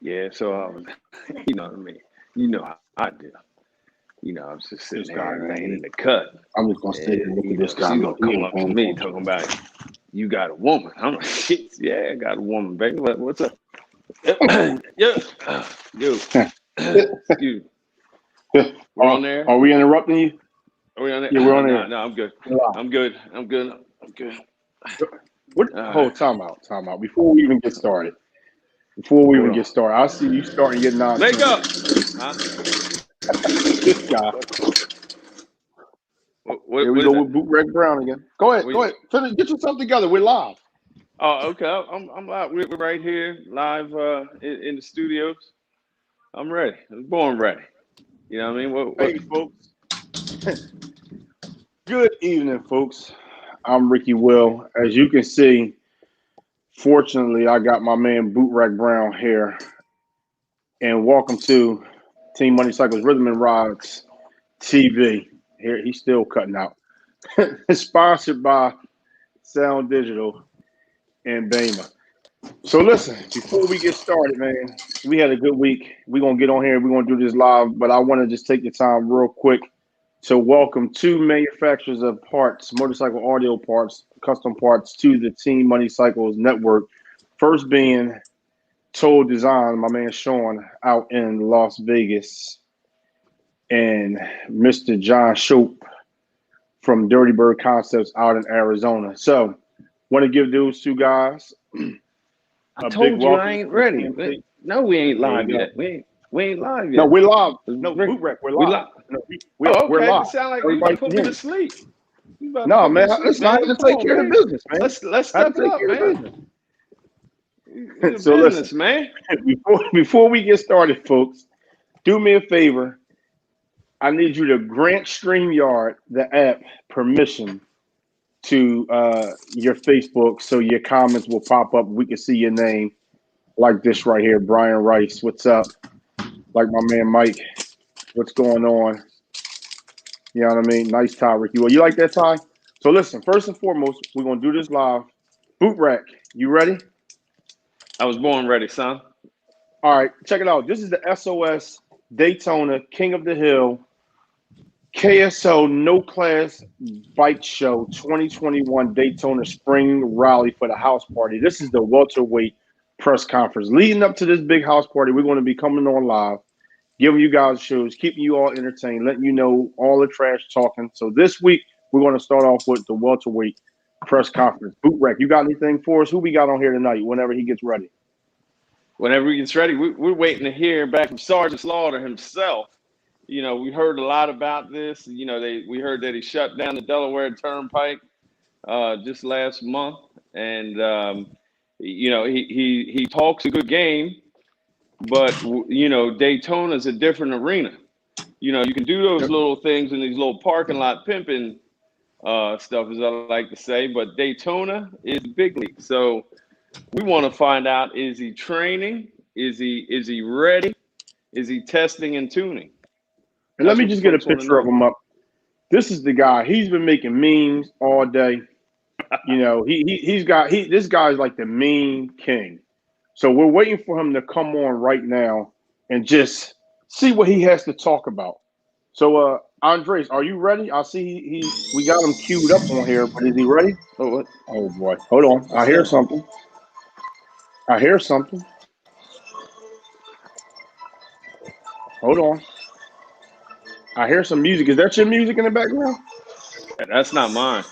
Yeah, so I was, you know what I mean. You know how I do. I was just sitting This guy, here laying in man. the cut. I'm just gonna sit and look at this guy. She's gonna come up to me talking about you got a woman. I'm like, shit, yeah, I got a woman, baby. What's up? Yo, excuse me. We're on there. Are we interrupting you? Are we on there? Yeah, we're on there. No, I'm good. I'm good. Hold, time out. Before we even get started, I see you starting your nonsense. Make up. Huh? This guy. Here we go with Bootleg Brown again. Go ahead. Finish, get yourself together. We're live. Oh, okay. I'm live. We're right here, live in the studios. I'm ready. I'm born ready. You know what I mean? Hey, folks. Good evening, folks. I'm Ricky Will. As you can see, fortunately, I got my man Bootleg Brown here. And welcome to Team Money Cycles Rhythm and Rods TV. Here, he's still cutting out. It's sponsored by Sound Digital and Bama. So listen, before we get started, man, we had a good week. We're going to get on here. We're going to do this live, but I want to just take the time real quick to welcome two manufacturers of parts, motorcycle audio parts, custom parts to the Team Money Cycles network. First being Toll Design, my man Sean out in Las Vegas, and Mr. John Shope from Dirty Bird Concepts out in Arizona. So, want to give those two guys I told you I ain't ready. No, we ain't live yet. We ain't live yet. No, we're live. No, Bootleg, we're live. We're live. It sound like you about to put me to sleep. No, man, let's not even take care of the business, man. Let's step it up, man. So listen, man. Before we get started, folks, do me a favor. I need you to grant StreamYard, the app, permission to your Facebook so your comments will pop up. We can see your name like this right here. Brian Rice, what's up? Like my man Mike, what's going on? You know what I mean? Nice tie, Ricky. Well, you like that tie? So listen, first and foremost, we're going to do this live. Bootleg, you ready? I was born ready, son. All right, check it out. This is the SOS Daytona King of the Hill KSO No Class Bike Show 2021 Daytona Spring Rally for the house party. This is the welterweight press conference. Leading up to this big house party, we're going to be coming on live, giving you guys shows, keeping you all entertained, letting you know all the trash talking. So this week, we're going to start off with the welterweight press conference. Bootleg, you got anything for us? Who we got on here tonight whenever he gets ready? Whenever he gets ready, we're waiting to hear back from Sergeant Slaughter himself. You know, we heard a lot about this. You know, we heard that he shut down the Delaware Turnpike just last month, and you know, he talks a good game, but you know, Daytona's a different arena. You know, you can do those little things in these little parking lot pimping stuff, as I like to say, but Daytona is big league. So we want to find out: is he training? Is he ready? Is he testing and tuning? And let me just get a picture of him up. This is the guy. He's been making memes all day. You know, this guy's like the meme king. So we're waiting for him to come on right now and just see what he has to talk about. So Andres, are you ready? I see we got him queued up on here, but is he ready? Oh boy. Hold on. I hear something. Hold on. I hear some music. Is that your music in the background? That's not mine.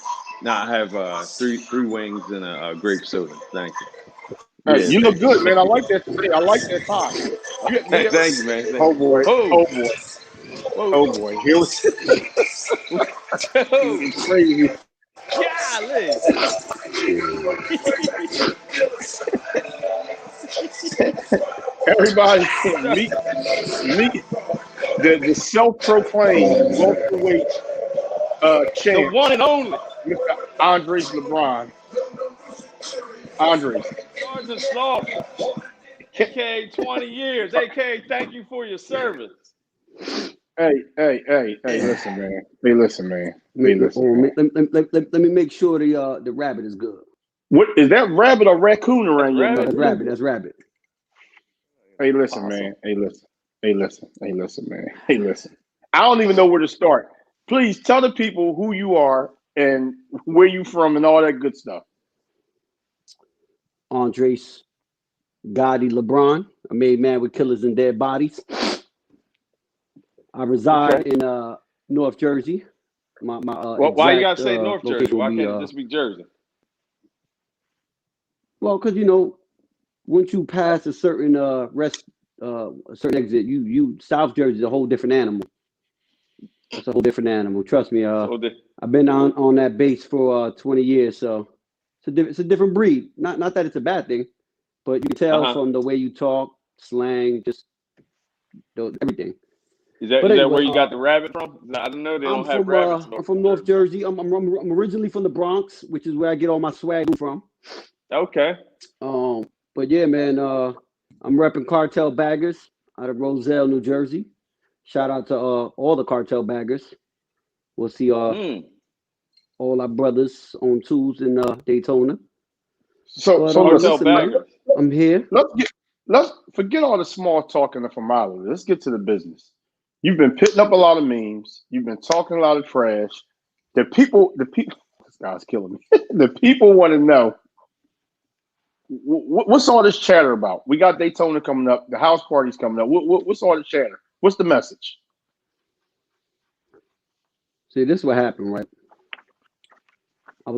No, I have three wings and a grape soda. Thank you. Hey, you look good, man. I like that today. I like that tie. Thank you, man. Oh boy. Oh boy. Here was crazy. Golly. Everybody meet the self-proclaimed welterweight champ, the one and only Mr. Andres LeBron. Andres. Sergeant Slaughter. AKA 20 years. AKA thank you for your service. Hey, listen, man. Let me make sure the rabbit is good. What is that, rabbit or raccoon around your neck? That's rabbit. Hey, listen, Awesome. man. Hey, listen. Hey, listen. Hey, listen, man. Hey, listen. I don't even know where to start. Please tell the people who you are and where you from and all that good stuff. Andres Gotti LeBron, a made man with killers and dead bodies. I reside Okay. in North Jersey. My Well, why you exact gotta say North Jersey? location Why will be can't it just be Jersey? well, because once you pass a certain a certain exit, you South Jersey is a whole different animal. It's a whole different animal. Trust me. So I've been on that base for 20 years, so it's a different breed. Not that it's a bad thing, but you can tell from the way you talk, slang, just everything. Is But that anyway, where you got the rabbit from? I don't know they don't have rabbits. I'm from North Jersey. I'm originally from the Bronx, which is where I get all my swag from. Okay. But yeah, man, I'm repping Cartel Baggers out of Roselle, New Jersey. Shout out to all the Cartel Baggers. We'll see all our brothers on tools in Daytona. So But listen, listen, man, I'm here. let's forget all the small talk and the formality. Let's get to the business. You've been pitting up a lot of memes. You've been talking a lot of trash. The people, this guy's killing me. The people want to know what's all this chatter about. We got Daytona coming up. The house party's coming up. What's all the chatter? What's the message? See, this is what happened, right? I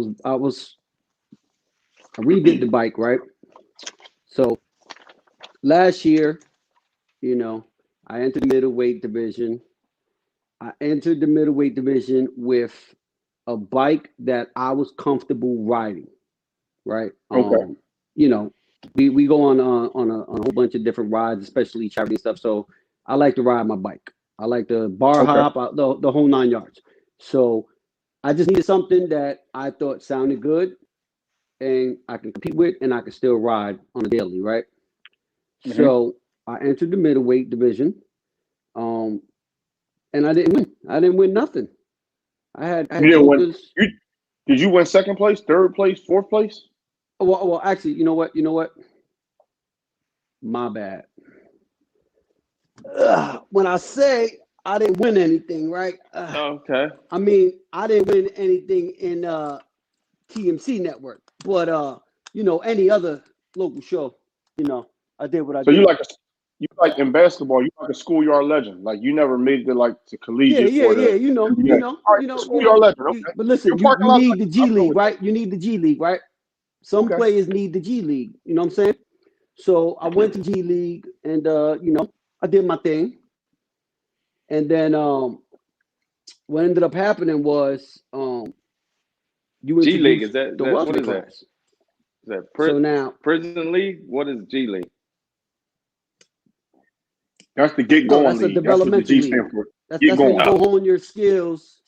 redid the bike, right? So last year, I entered the middleweight division. I entered the middleweight division with a bike that I was comfortable riding, right? Okay. We go on a whole bunch of different rides, especially charity stuff. So I like to ride my bike. I like the bar hop, the whole 9 yards. So I just needed something that I thought sounded good and I can compete with and I can still ride on a daily, right? Mm-hmm. So I entered the middleweight division. And I didn't win. I didn't win nothing. I had jokers. Did you win second place, third place, fourth place? Well, actually, you know what? My bad. When I say I didn't win anything, right? Okay. I mean, I didn't win anything in TMC network, but any other local show, I did what I did. So you like in basketball, you like a schoolyard legend. Like you never made it to collegiate. Yeah. Schoolyard legend. Okay. But listen, you need the G League, right? You need the G League, right? Some players need the G League. You know what I'm saying? So I went to G League, and I did my thing. And then what ended up happening was you G League introduced is that the what welterweight is class. that? So now prison league? What is G League? That's the get going that's league. a developmental That's what the G league. stand for. That's where you go hone your skills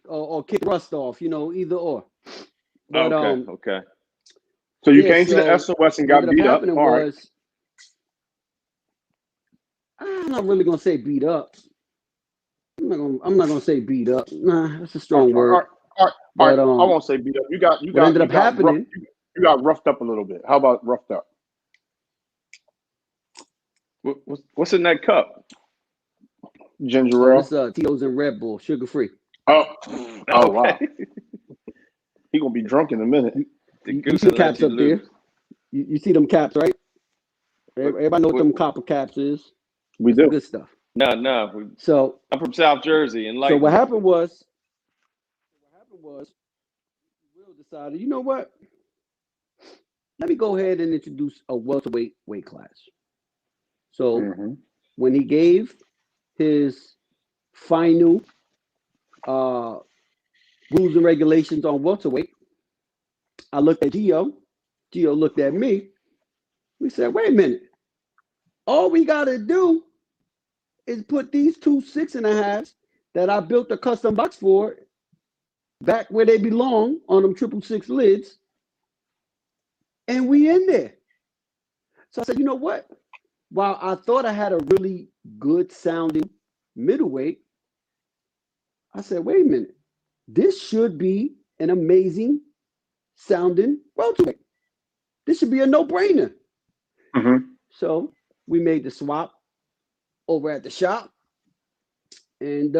or kick rust off, either or. But okay. So you came to the SOS and got beat up. All right. I'm not really gonna say beat up. I'm not gonna say beat up. Nah, that's a strong word. All right. I won't say beat up. You got roughed up a little bit. How about roughed up? What's in that cup? Ginger ale. It's Tito's and Red Bull, sugar free. Oh wow. He gonna be drunk in a minute. You see the caps up there? You see them caps, right? Everybody know what them copper caps is. We do. Good stuff. No. So I'm from South Jersey, and so what happened was, Will decided, you know what? Let me go ahead and introduce a welterweight weight class. So when he gave his final rules and regulations on welterweight, I looked at Gio. Gio looked at me. We said, wait a minute. All we got to do is put these 2 6.5s that I built a custom box for back where they belong on them 666 lids. And we in there. So I said, you know what? While I thought I had a really good sounding middleweight, I said, wait a minute. This should be an amazing sounding welterweight. This should be a no-brainer. Mm-hmm. So we made the swap over at the shop. And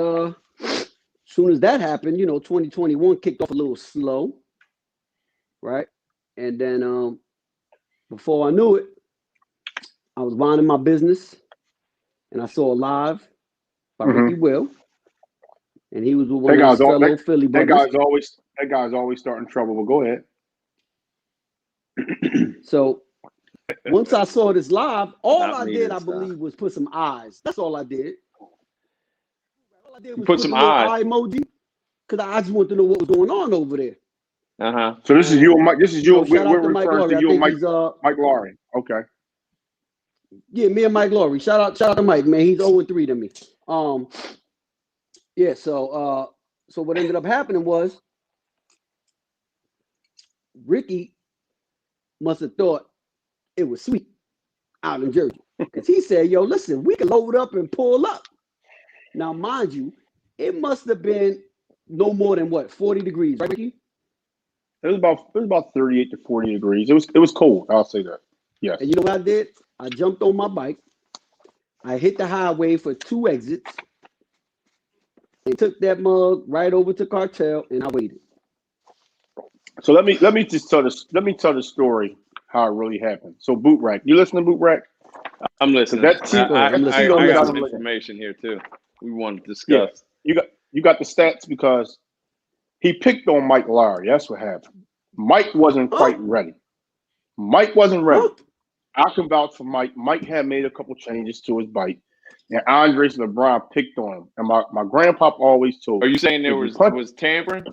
soon as that happened, 2021 kicked off a little slow, right? And then before I knew it, I was minding my business, and I saw a live by Ricky Will, and he was with one of his fellow Philly brothers. That guy's always starting trouble. But go ahead. So once I saw this live, all I did, I believe, was put some eyes. That's all I did. All I did was put some eye emoji, because I just wanted to know what was going on over there. So this is you and Mike. This is you. We're referring to you and Mike. Mike Laurie. Okay. Yeah, me and Mike Laurie. Shout out to Mike, man. He's 0-3 to me. Yeah. So what ended up happening was Ricky must have thought it was sweet out in Jersey, because he said, "Yo, listen, we can load up and pull up." Now, mind you, it must have been no more than 40 degrees, right, Ricky? It was about 38 to 40 degrees. It was cold. I'll say that. Yes. And you know what I did? I jumped on my bike. I hit the highway for 2 exits and took that mug right over to Cartel, and I waited. So let me just tell the story how it really happened. So Boot Rack, you listen to Boot Rack? I'm listening. I got some information here too. We want to discuss. Yeah, you got the stats because he picked on Mike Lowry. That's what happened. Mike wasn't quite ready. Mike wasn't ready. I can vouch for Mike. Mike had made a couple changes to his bike, and Andres LeBron picked on him. And my grandpa always told me. Are you saying there was tampering?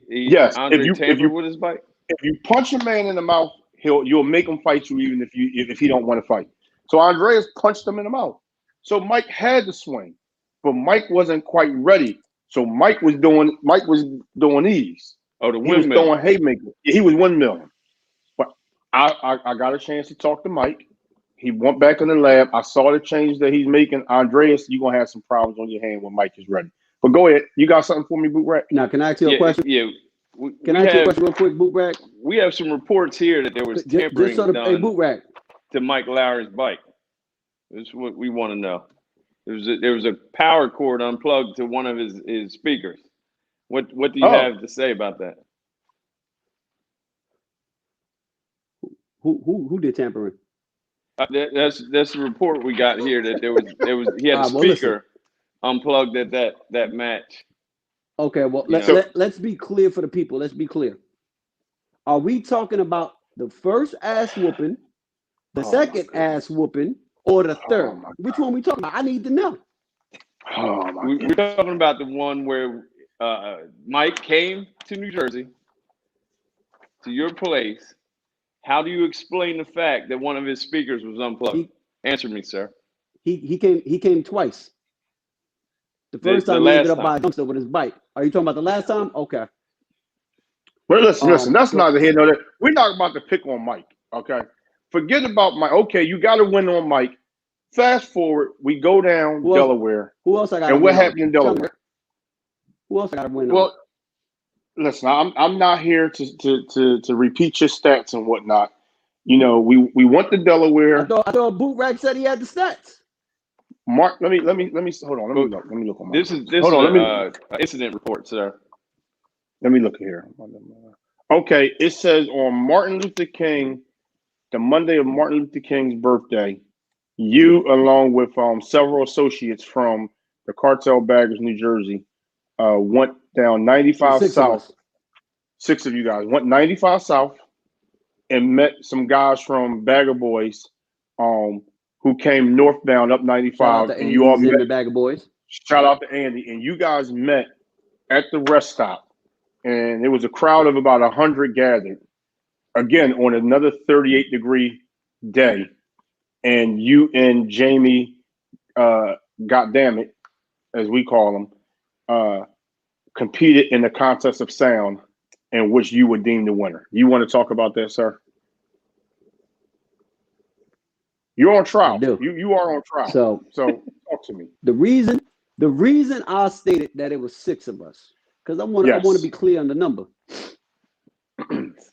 Yes. Andre tampered with his bike? If you punch a man in the mouth, you'll make him fight you even if he don't want to fight. So Andreas punched him in the mouth. So Mike had to swing, but Mike wasn't quite ready. So Mike was doing these. Oh, the windmill. He was throwing haymakers. He was windmilling. But I got a chance to talk to Mike. He went back in the lab. I saw the changes that he's making. Andreas, you're gonna have some problems on your hand when Mike is ready. But go ahead. You got something for me, Boot Rack? Now, can I ask you a question? Yeah. Can I ask you a question real quick, Boot Rack? We have some reports here that there was tampering done Boot Rack, to Mike Lowry's bike. This is what we want to know. There was a power cord unplugged to one of his speakers. What do you have to say about that? Who did tampering? That's the report we got here that he had a speaker unplugged at that match. Okay, well let's be clear for the people. Let's be clear. Are we talking about the first ass whooping, the second ass whooping, or the third? Which one we talking about? I need to know. We're talking about the one where Mike came to New Jersey, to your place. How do you explain the fact that one of his speakers was unplugged? Answer me, sir. He came twice. The first time he ended up by a dumpster with his bike. Are you talking about the last time? Okay. Well, listen. That's neither here nor there. We're not about to pick on Mike. Okay. Forget about Mike. Okay, you got to win on Mike. Fast forward, we go down Delaware. Who else I got? And what happened in Delaware? Who else I got to win on? Well, listen, I'm not here to repeat your stats and whatnot. We went to Delaware. I thought Boot Rack said he had the stats. Mark, let me hold on. Let me look on my. This is an incident report, sir. Let me look here. Okay, it says on Martin Luther King, the Monday of Martin Luther King's birthday, you along with several associates from the Cartel Baggers, New Jersey, went down 95 South. 6 of you guys went 95 South and met some guys from Bagger Boys, who came northbound up 95, and you all met the Bagger Boys. Shout out to Andy, and you guys met at the rest stop, and there was a crowd of about 100 gathered. Again, on another 38-degree day, and you and Jamie, goddammit, as we call him, competed in the contest of sound, in which you were deemed the winner. You want to talk about that, sir? You're on trial. You are on trial. So talk to me. The reason I stated that it was 6 of us, because I want to be clear on the number.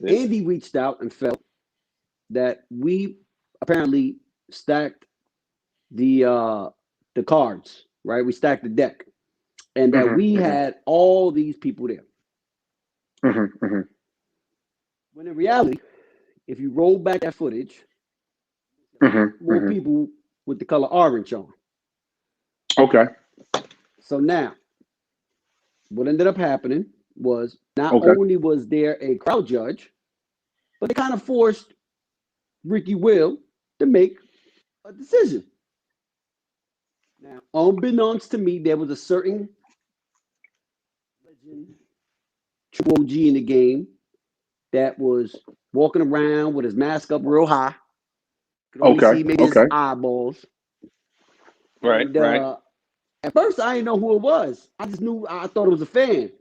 Andy reached out and felt that we apparently stacked the cards, right? We stacked the deck, and that we had all these people there. When in reality, if you roll back that footage, more people with the color orange on. Okay. So now, what ended up happening was not only was there a crowd judge, but they kind of forced Ricky Will to make a decision. Now, unbeknownst to me, there was a certain legend, true OG in the game that was walking around with his mask up real high. Could only see maybe his eyeballs. Right, and, right. At first, I didn't know who it was. I just knew, I thought it was a fan.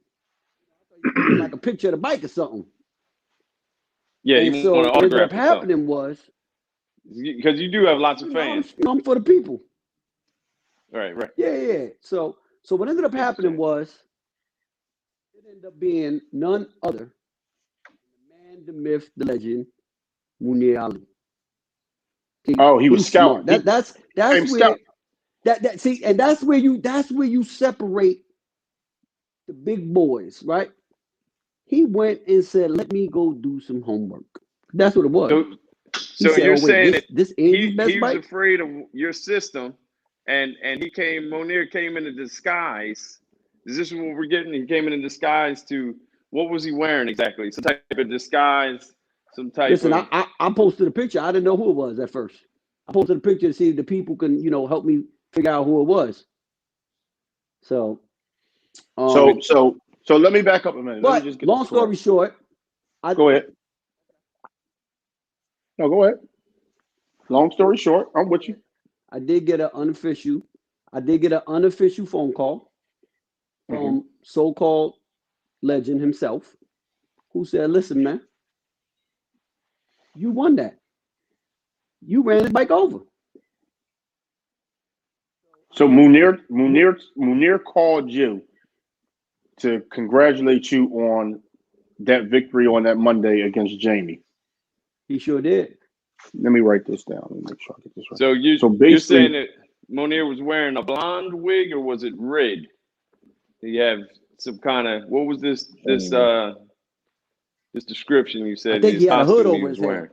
Like a picture of the bike or something. Yeah, and you so want to what ended up autograph or something. happening was, Because you do have lots of fans. I'm for the people. Right, right. Yeah. So what ended up happening was, it ended up being none other than the man, the myth, the legend, Munir Ali. He was smart. scout. That's where scout. See, and that's where you separate the big boys, right? He went and said, "Let me go do some homework." That's what it was. So said, you're saying this Andy's best he was bike? afraid of your system, and Munir came in a disguise. Is this what we're getting? He came in a disguise to, what was he wearing exactly? Some type of disguise, some type Listen, of... I posted a picture. I didn't know who it was at first. I posted a picture to see if the people can, help me figure out who it was. So let me back up a minute. But Let me just get long story short, go ahead. No, go ahead. Long story short, I'm with you. I did get an unofficial phone call from so-called legend himself, who said, "Listen, man, you won that. You ran the bike over." So Munir called you to congratulate you on that victory on that Monday against Jamie. He sure did. Let me write this down. Let me make sure I get this right. So you're saying that Munir was wearing a blonde wig, or was it red? Did you have some kind of, what was this description you said? I think he had a hood over his head.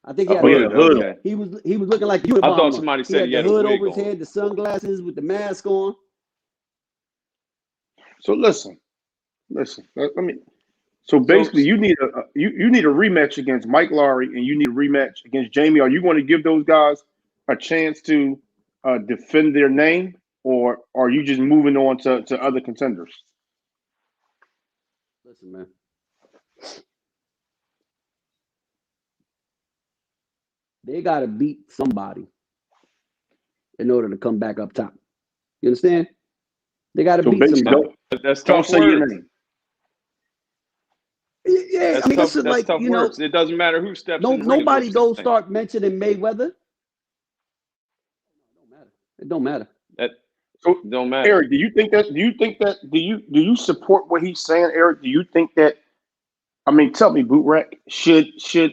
I think he had a hood. Okay. He was looking like you. I thought somebody said he had the hood a wig over his head, the sunglasses with the mask on. So listen. Let me. So basically, you need a rematch against Mike Lowry, and you need a rematch against Jamie. Are you going to give those guys a chance to defend their name, or are you just moving on to other contenders? Listen, man. They got to beat somebody in order to come back up top. You understand? They got to beat somebody. That's tough words. Yeah, that's I mean, tough, that's like, tough words. It doesn't matter who steps in the ring. Nobody go start mentioning Mayweather. It don't matter. Don't matter. Eric, do you support what he's saying, Eric? Do you think that, I mean, tell me, Bootrack, should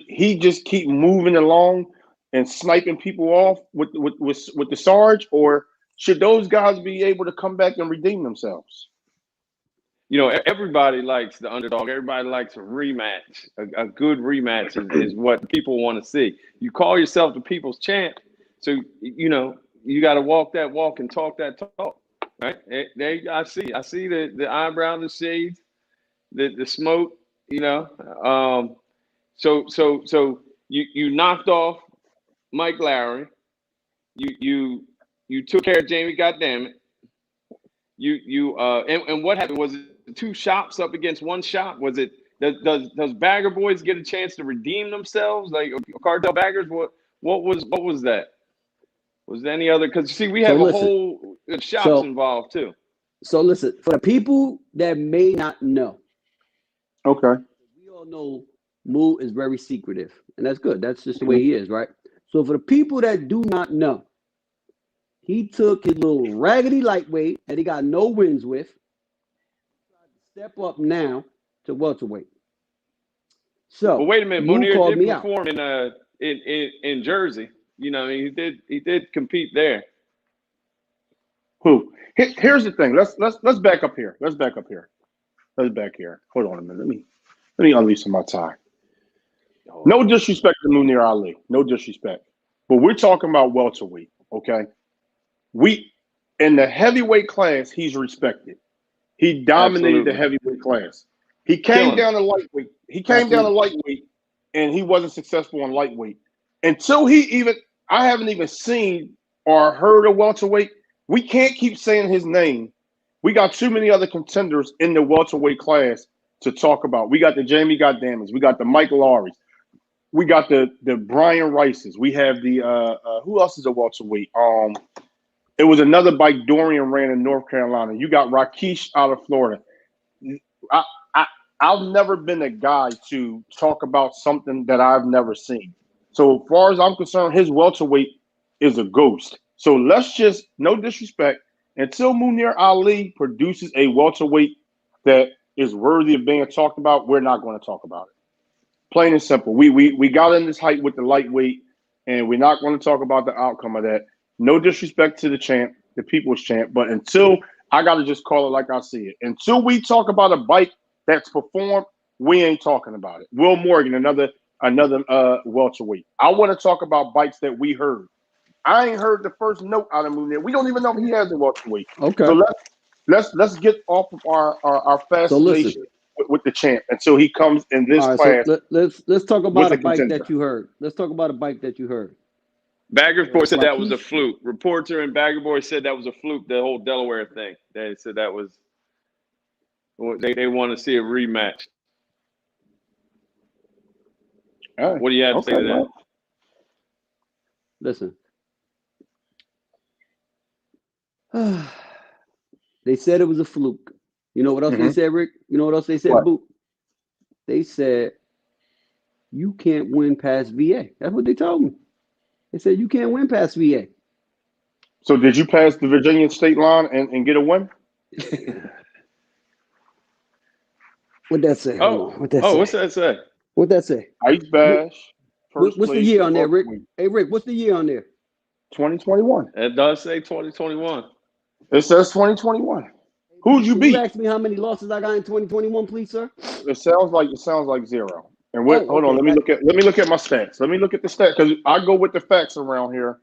he just keep moving along and sniping people off with the Sarge, or should those guys be able to come back and redeem themselves? Everybody likes the underdog. Everybody likes a rematch. A good rematch is what people want to see. You call yourself the people's champ, so you got to walk that walk and talk that talk, right? I see the eyebrow, the shades, the smoke. So you knocked off Mike Lowry. You took care of Jamie. Goddamn it. And what happened? Was it two shops up against one shop? Was it does Bagger Boys get a chance to redeem themselves, like Cartel Baggers? What was that? Was there any other? Because see, we have a whole shops involved too. So listen, for the people that may not know, okay, we all know Moo is very secretive, and that's good. That's just the way he is, right? So for the people that do not know, he took his little raggedy lightweight that he got no wins with, step up now to welterweight. So, but wait a minute, Moo Munir called did me perform in Jersey. He did compete there. Who? Here's the thing. Let's back up here. Let's back here. Hold on a minute. Let me unleash my tie. No disrespect to Munir Ali. No disrespect. But we're talking about welterweight, okay? We in the heavyweight class, he's respected. He dominated the heavyweight class. He came down to lightweight. And he wasn't successful in lightweight. Until I haven't even seen or heard of welterweight. We can't keep saying his name. We got too many other contenders in the welterweight class to talk about. We got the Jamie Goddammits. We got the Mike Lowrys. We got the Brian Rices. We have the who else is a welterweight? It was another bike Dorian ran in North Carolina. You got Rakesh out of Florida. I've never been a guy to talk about something that I've never seen. So as far as I'm concerned, his welterweight is a ghost. So let's just, no disrespect, until Munir Ali produces a welterweight that is worthy of being talked about, we're not going to talk about it. Plain and simple. We got in this hype with the lightweight, and we're not going to talk about the outcome of that. No disrespect to the champ, the people's champ, but until, I got to just call it like I see it. Until we talk about a bike that's performed, we ain't talking about it. Will Morgan, another welterweight. I want to talk about bikes that we heard. I ain't heard the first note out of Munir. We don't even know if he has a welterweight. Okay. So let's get off of our fascination with the champ until he comes in this class. So let's talk about a bike that you heard. Let's talk about a bike that you heard. Bagger Report said that was a fluke. Reporter and Bagger Boy said that was a fluke, the whole Delaware thing. They said that was they want to see a rematch. Right. What do you have to say to that? Listen. They said it was a fluke. You know what else they said, Rick? You know what else they said, Boot? They said you can't win past VA. That's what they told me. They said you can't win past VA. So did you pass the Virginia state line and get a win? What'd that say? What's that say? What'd that say? Ice Bash. What's the year on there, Rick? Hey, Rick, what's the year on there? 2021. It does say 2021. It says 2021. Who'd you beat? You ask me how many losses I got in 2021, please, sir? It sounds like zero. And hold on, let me look at my stats. Let me look at the stats because I go with the facts around here.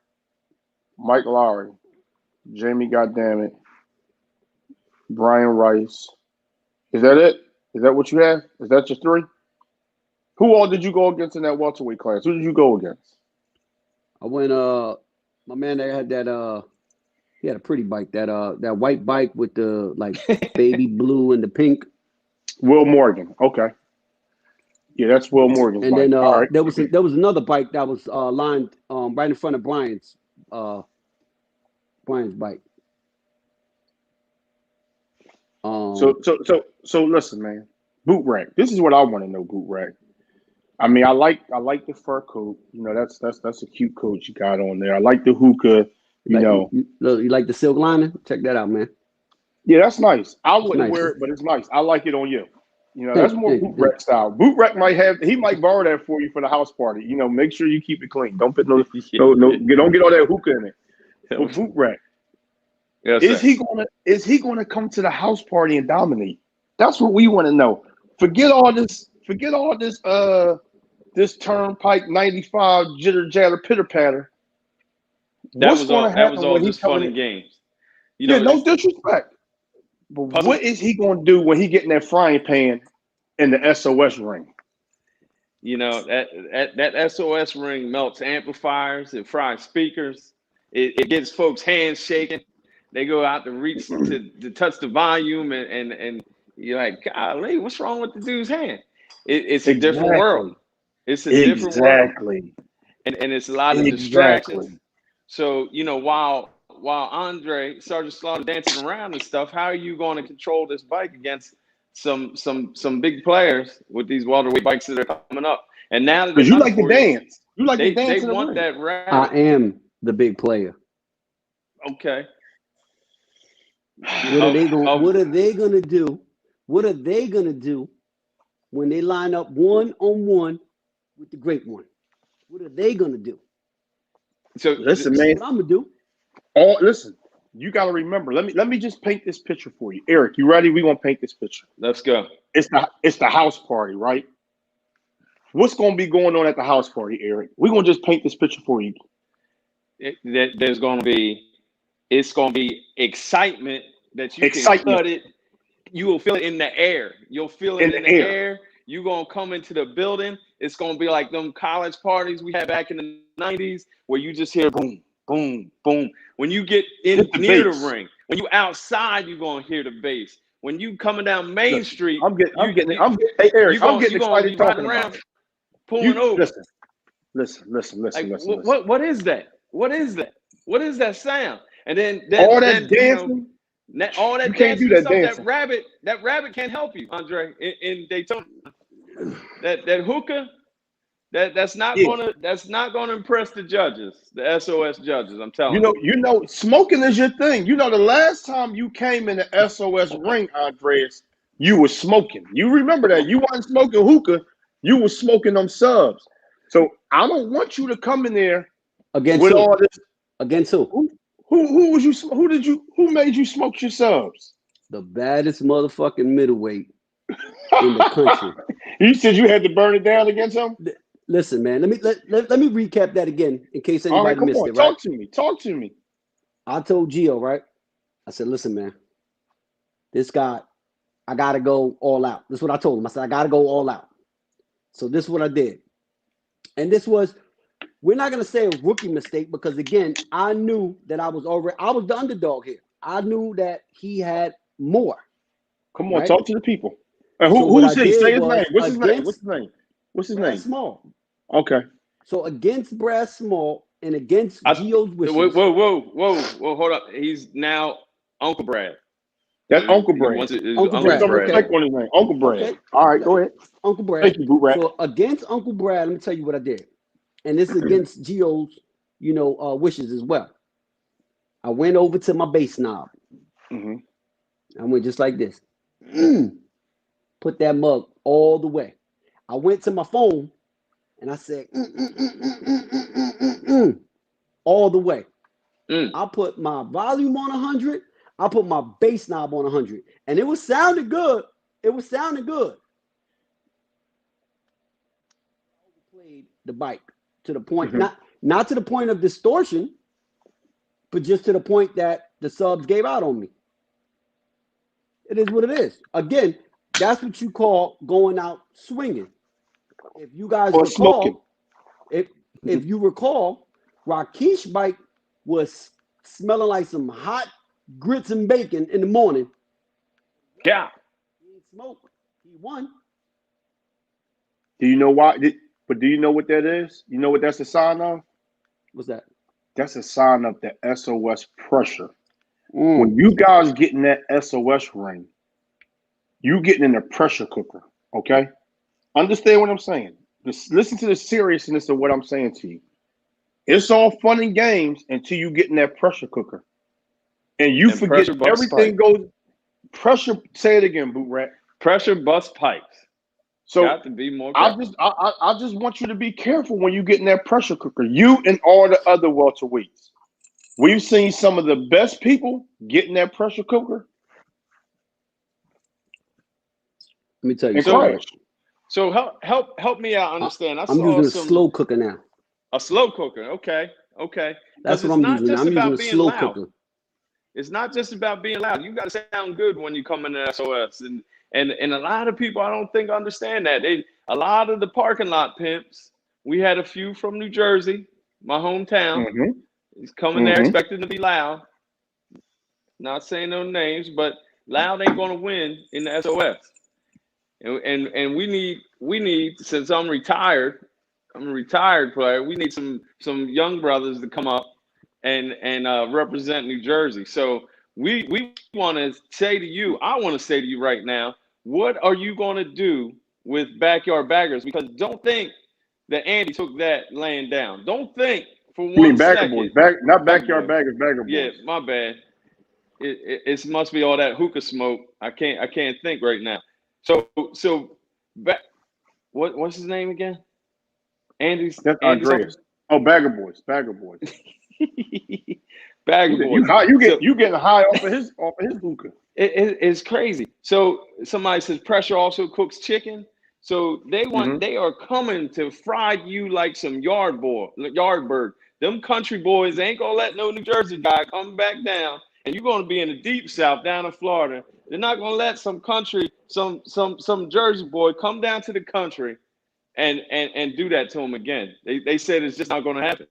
Mike Lowry, Jamie Goddammit, Brian Rice. Is that it? Is that what you have? Is that your three? Who all did you go against in that welterweight class? Who did you go against? I went my man that had that he had a pretty bike, that white bike with the like baby blue and the pink. Will Morgan. Okay. Yeah, that's Will Morgan's and bike. then All right. there was another bike that was lined right in front of Brian's bike. So listen, man. Boot rack. This is what I want to know, boot rack. I mean, I like the fur coat. You know, that's a cute coat you got on there. I like the hookah. You like the silk lining? Check that out, man. Yeah, that's nice. I wouldn't wear it, but it's nice. I like it on you. You know, that's more boot rack style. Boot rack might borrow that for you for the house party. You know, make sure you keep it clean. Don't put don't get all that hookah in it. But boot rack. Yes, is he gonna come to the house party and dominate? That's what we want to know. Forget all this this turnpike 95 jitter jatter pitter patter. That was all just fun and games. You know, no disrespect. But what is he going to do when he get in that frying pan in the SOS ring? You know, that SOS ring melts amplifiers, it fries speakers, it gets folks' hands shaking. They go out to reach to touch the volume, and you're like, golly, what's wrong with the dude's hand? It's a different world. It's a different world. And it's a lot of distractions. So, you know, while Andre, Sergeant Slaughter dancing around and stuff, how are you going to control this bike against some big players with these welterweight bikes that are coming up? And now that you like to dance. You like to dance. They want that rap. I am the big player. Okay. What are they gonna do? What are they gonna do when they line up 1-on-1 with the great one? What are they gonna do? So listen, man. What I'm gonna do? Listen. you got to remember. Let me just paint this picture for you, Eric. You ready? We gonna paint this picture. Let's go. It's the house party, right? What's gonna be going on at the house party, Eric? We're gonna just paint this picture for you. It's gonna be excitement that you can cut it. You will feel it in the air. You'll feel it in the air. You're gonna come into the building. It's gonna be like them college parties we had back in the 90s, where you just hear boom, boom, boom. When you get in near the ring, when you outside, you're gonna hear the bass. When you coming down Main Street, I'm getting excited talking about it. Pulling over. Listen. What is that? What is that? What is that sound? And then all that dancing. All that dancing stuff, that rabbit can't help you, Andre, in Daytona. That hookah, that's not gonna impress the judges, the SOS judges. I'm telling you. You know, smoking is your thing. You know, the last time you came in the SOS ring, Andreas, you were smoking. You remember that? You wasn't smoking hookah. You were smoking them subs. So I don't want you to come in there against all this. Against who? Who was you? Who made you smoke your subs? The baddest motherfucking middleweight in the country. You said you had to burn it down against him? Listen, man. Let me recap that again in case anybody missed it. Right? Talk to me. I told Gio, right? I said, listen, man. This guy, I gotta go all out. This is what I told him. I said, I gotta go all out. So this is what I did. And this was, we're not gonna say a rookie mistake, because again, I knew that I was the underdog here. I knew that he had more. Come on, right? Talk to the people. And who's he? Say his name. What's his name? Brad Small. Okay. So against Brad Small and against Gio's wishes. Whoa, hold up. He's now Uncle Brad. That's Uncle Brad. Uncle Brad. On his name. Uncle Brad. Okay. All right, go ahead. Uncle Brad. Thank you, Boot Rat. So against Uncle Brad, let me tell you what I did. And this is against Gio's, wishes as well. I went over to my bass knob. Mm-hmm. I went just like this. Put that mug all the way. I went to my phone and I said, all the way. I put my volume on 100. I put my bass knob on 100. And it was sounding good. It was sounding good. I played the bike to the point, not to the point of distortion, but just to the point that the subs gave out on me. It is what it is. Again, that's what you call going out swinging. If you guys recall, if you recall, Rakesh's bike was smelling like some hot grits and bacon in the morning. Yeah. He didn't smoke. He won. Do you know why? But do you know what that is? You know what that's a sign of? What's that? That's a sign of the SOS pressure. When you guys get in that SOS ring, you getting in a pressure cooker, okay? Understand what I'm saying. Just listen to the seriousness of what I'm saying to you. It's all fun and games until you get in that pressure cooker. And you forget everything goes pressure. Say it again, Boot Rat. Pressure bust pipes. So got to be more careful. I just want you to be careful when you get in that pressure cooker. You and all the other welterweights. We've seen some of the best people get in that pressure cooker. Let me tell you. So help me out. Understand? I'm using a slow cooker now. A slow cooker. Okay. That's what I'm using. I'm using a slow cooker. It's not just about being loud. You got to sound good when you come into SOS, and a lot of people I don't think understand that. A lot of the parking lot pimps. We had a few from New Jersey, my hometown. He's coming there expecting to be loud. Not saying no names, but loud ain't going to win in the SOS. And we need since I'm a retired player, we need some young brothers to come up and represent New Jersey. So we want to say to you, I want to say to you right now, what are you going to do with Backyard Baggers? Because don't think that Andy took that laying down. Don't think for one second. Not Backyard Baggers, Bagger Boys. Yeah, my bad. It must be all that hookah smoke. I can't think right now. So what's his name again? That's Andreas. Oh, Bagger Boys. Bag of boys. You getting high off of his hookah. It's crazy. So somebody says pressure also cooks chicken. So they are coming to fry you like some yard bird. Them country boys ain't gonna let no New Jersey guy come back down, and you're gonna be in the deep South down in Florida. They're not gonna let some Jersey boy come down to the country and do that to them again. They said it's just not gonna happen.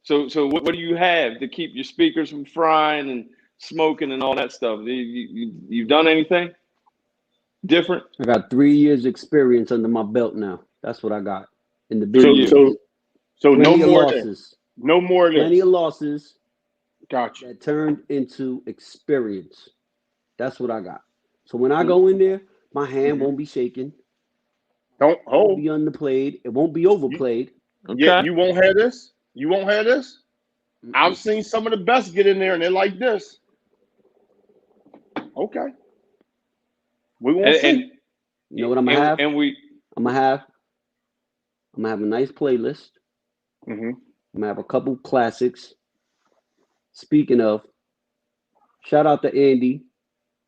So what do you have to keep your speakers from frying and smoking and all that stuff? You've done anything different? I got 3 years experience under my belt now. That's what I got in the business. So no more losses. No more of this. Plenty of losses. Gotcha. That turned into experience. That's what I got. So when I go in there, my hand won't be shaking. Don't hold. It won't be underplayed. It won't be overplayed. Yeah, you won't have this. You won't have this. I've seen some of the best get in there and they're like this. Okay. We won't see. You know what I'm gonna have? I'm gonna have a nice playlist. I'm gonna have a couple classics. Speaking of, shout out to Andy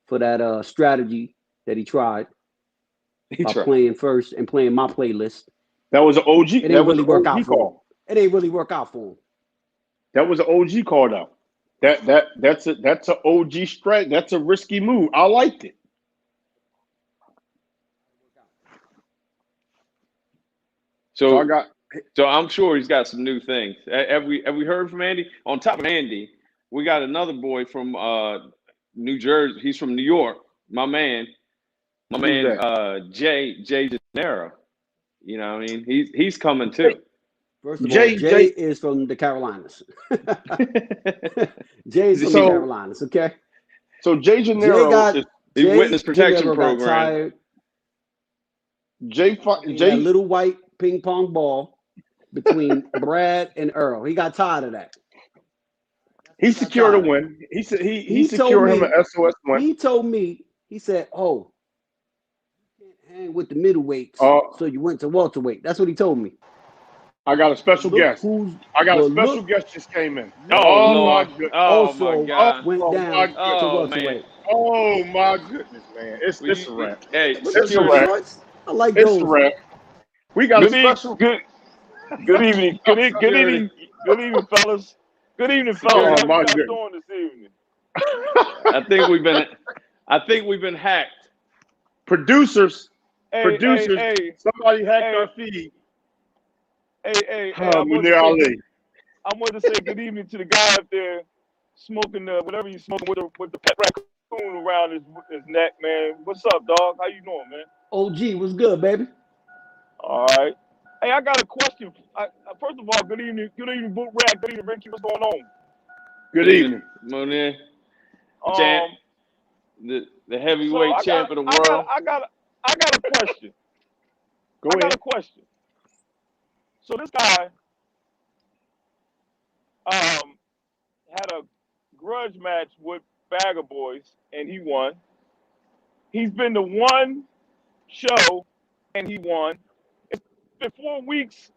for that strategy that he tried by playing first and playing my playlist. That was an OG. It didn't really work out for him. It ain't really work out for him. That was an OG call though. That's an OG strat. That's a risky move. I liked it. So I'm sure he's got some new things. Have we heard from Andy? On top of Andy, we got another boy from New Jersey. He's from New York. My man, Jay Gennaro. You know what I mean? He's coming too. First of all, Jay is from the Carolinas. Jay's from the Carolinas, okay? So Jay Gennaro is the witness protection program. Jay a little white ping pong ball between Brad and Earl. He got tired of that. He secured a win. He said he secured him an SOS win. He told me, he said, "Oh, you can't hang with the middleweights, so you went to welterweight." That's what he told me. I got a special guest. I got a special guest just came in. Oh my goodness! Also went down to welterweight. Oh my goodness, man! It's a wrap. Hey, it's a wrap. I like it's those. a wrap. We got a special. Good evening. Good evening, fellas. Good evening, fellas. Oh, How you guys doing this evening? I think we've been hacked. Producers. Somebody hacked our feed. I wanted to say good evening to the guy up there smoking whatever he's smoking with the pet raccoon around his neck, man. What's up, dog? How you doing, man? OG, what's good, baby? All right. Hey, I got a question. First of all, good evening, Boot Rat. Good evening, Ricky. What's going on? Good evening, Monet. Champ, the heavyweight champ of the world. I got a question. I got a question. So this guy had a grudge match with Bag of Boys, and he won. He's been to one show, and he won. It's been 4 weeks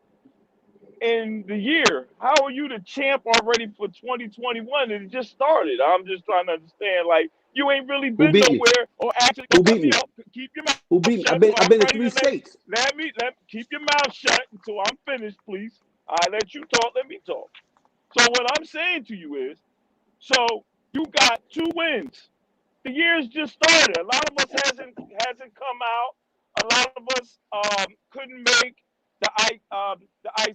in the year. How are you the champ already for 2021? And it just started. I'm just trying to understand. Like, you ain't really been nowhere or actually. Who beat me? Keep your mouth. Who beat me? I've been to 3 states. Let keep your mouth shut until I'm finished, please. I let you talk. Let me talk. So what I'm saying to you is, so you got 2 wins. The year's just started. A lot of us hasn't come out. A lot of us couldn't make the ice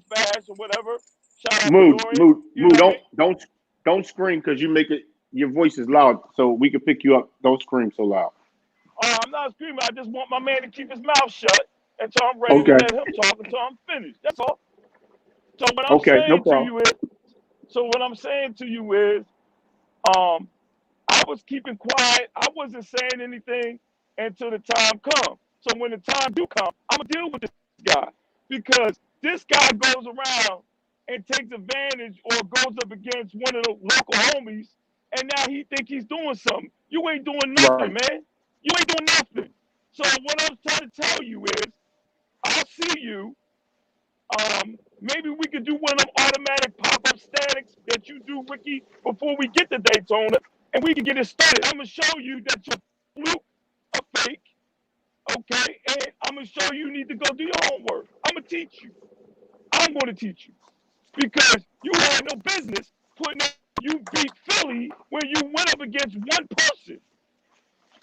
bash or whatever. Shout out to Dorian. Don't scream because you make it. Your voice is loud, so we can pick you up. Don't scream so loud. I'm not screaming. I just want my man to keep his mouth shut until I'm ready to let him talk until I'm finished. That's all. So what I'm saying to you is, I was keeping quiet. I wasn't saying anything until the time comes. So when the time do come, I'm gonna deal with this guy because this guy goes around and takes advantage or goes up against one of the local homies, and now he think he's doing something. You ain't doing nothing, man. You ain't doing nothing. So what I'm trying to tell you is, I'll see you maybe we could do one of them automatic pop-up statics that you do, Ricky, before we get to Daytona, and we can get it started. I'm gonna show you that you're fluke, a fake, okay? And I'm gonna show you need to go do your homework. I'm gonna teach you. I'm gonna teach you because you had no business putting up. You beat Philly when you went up against one person.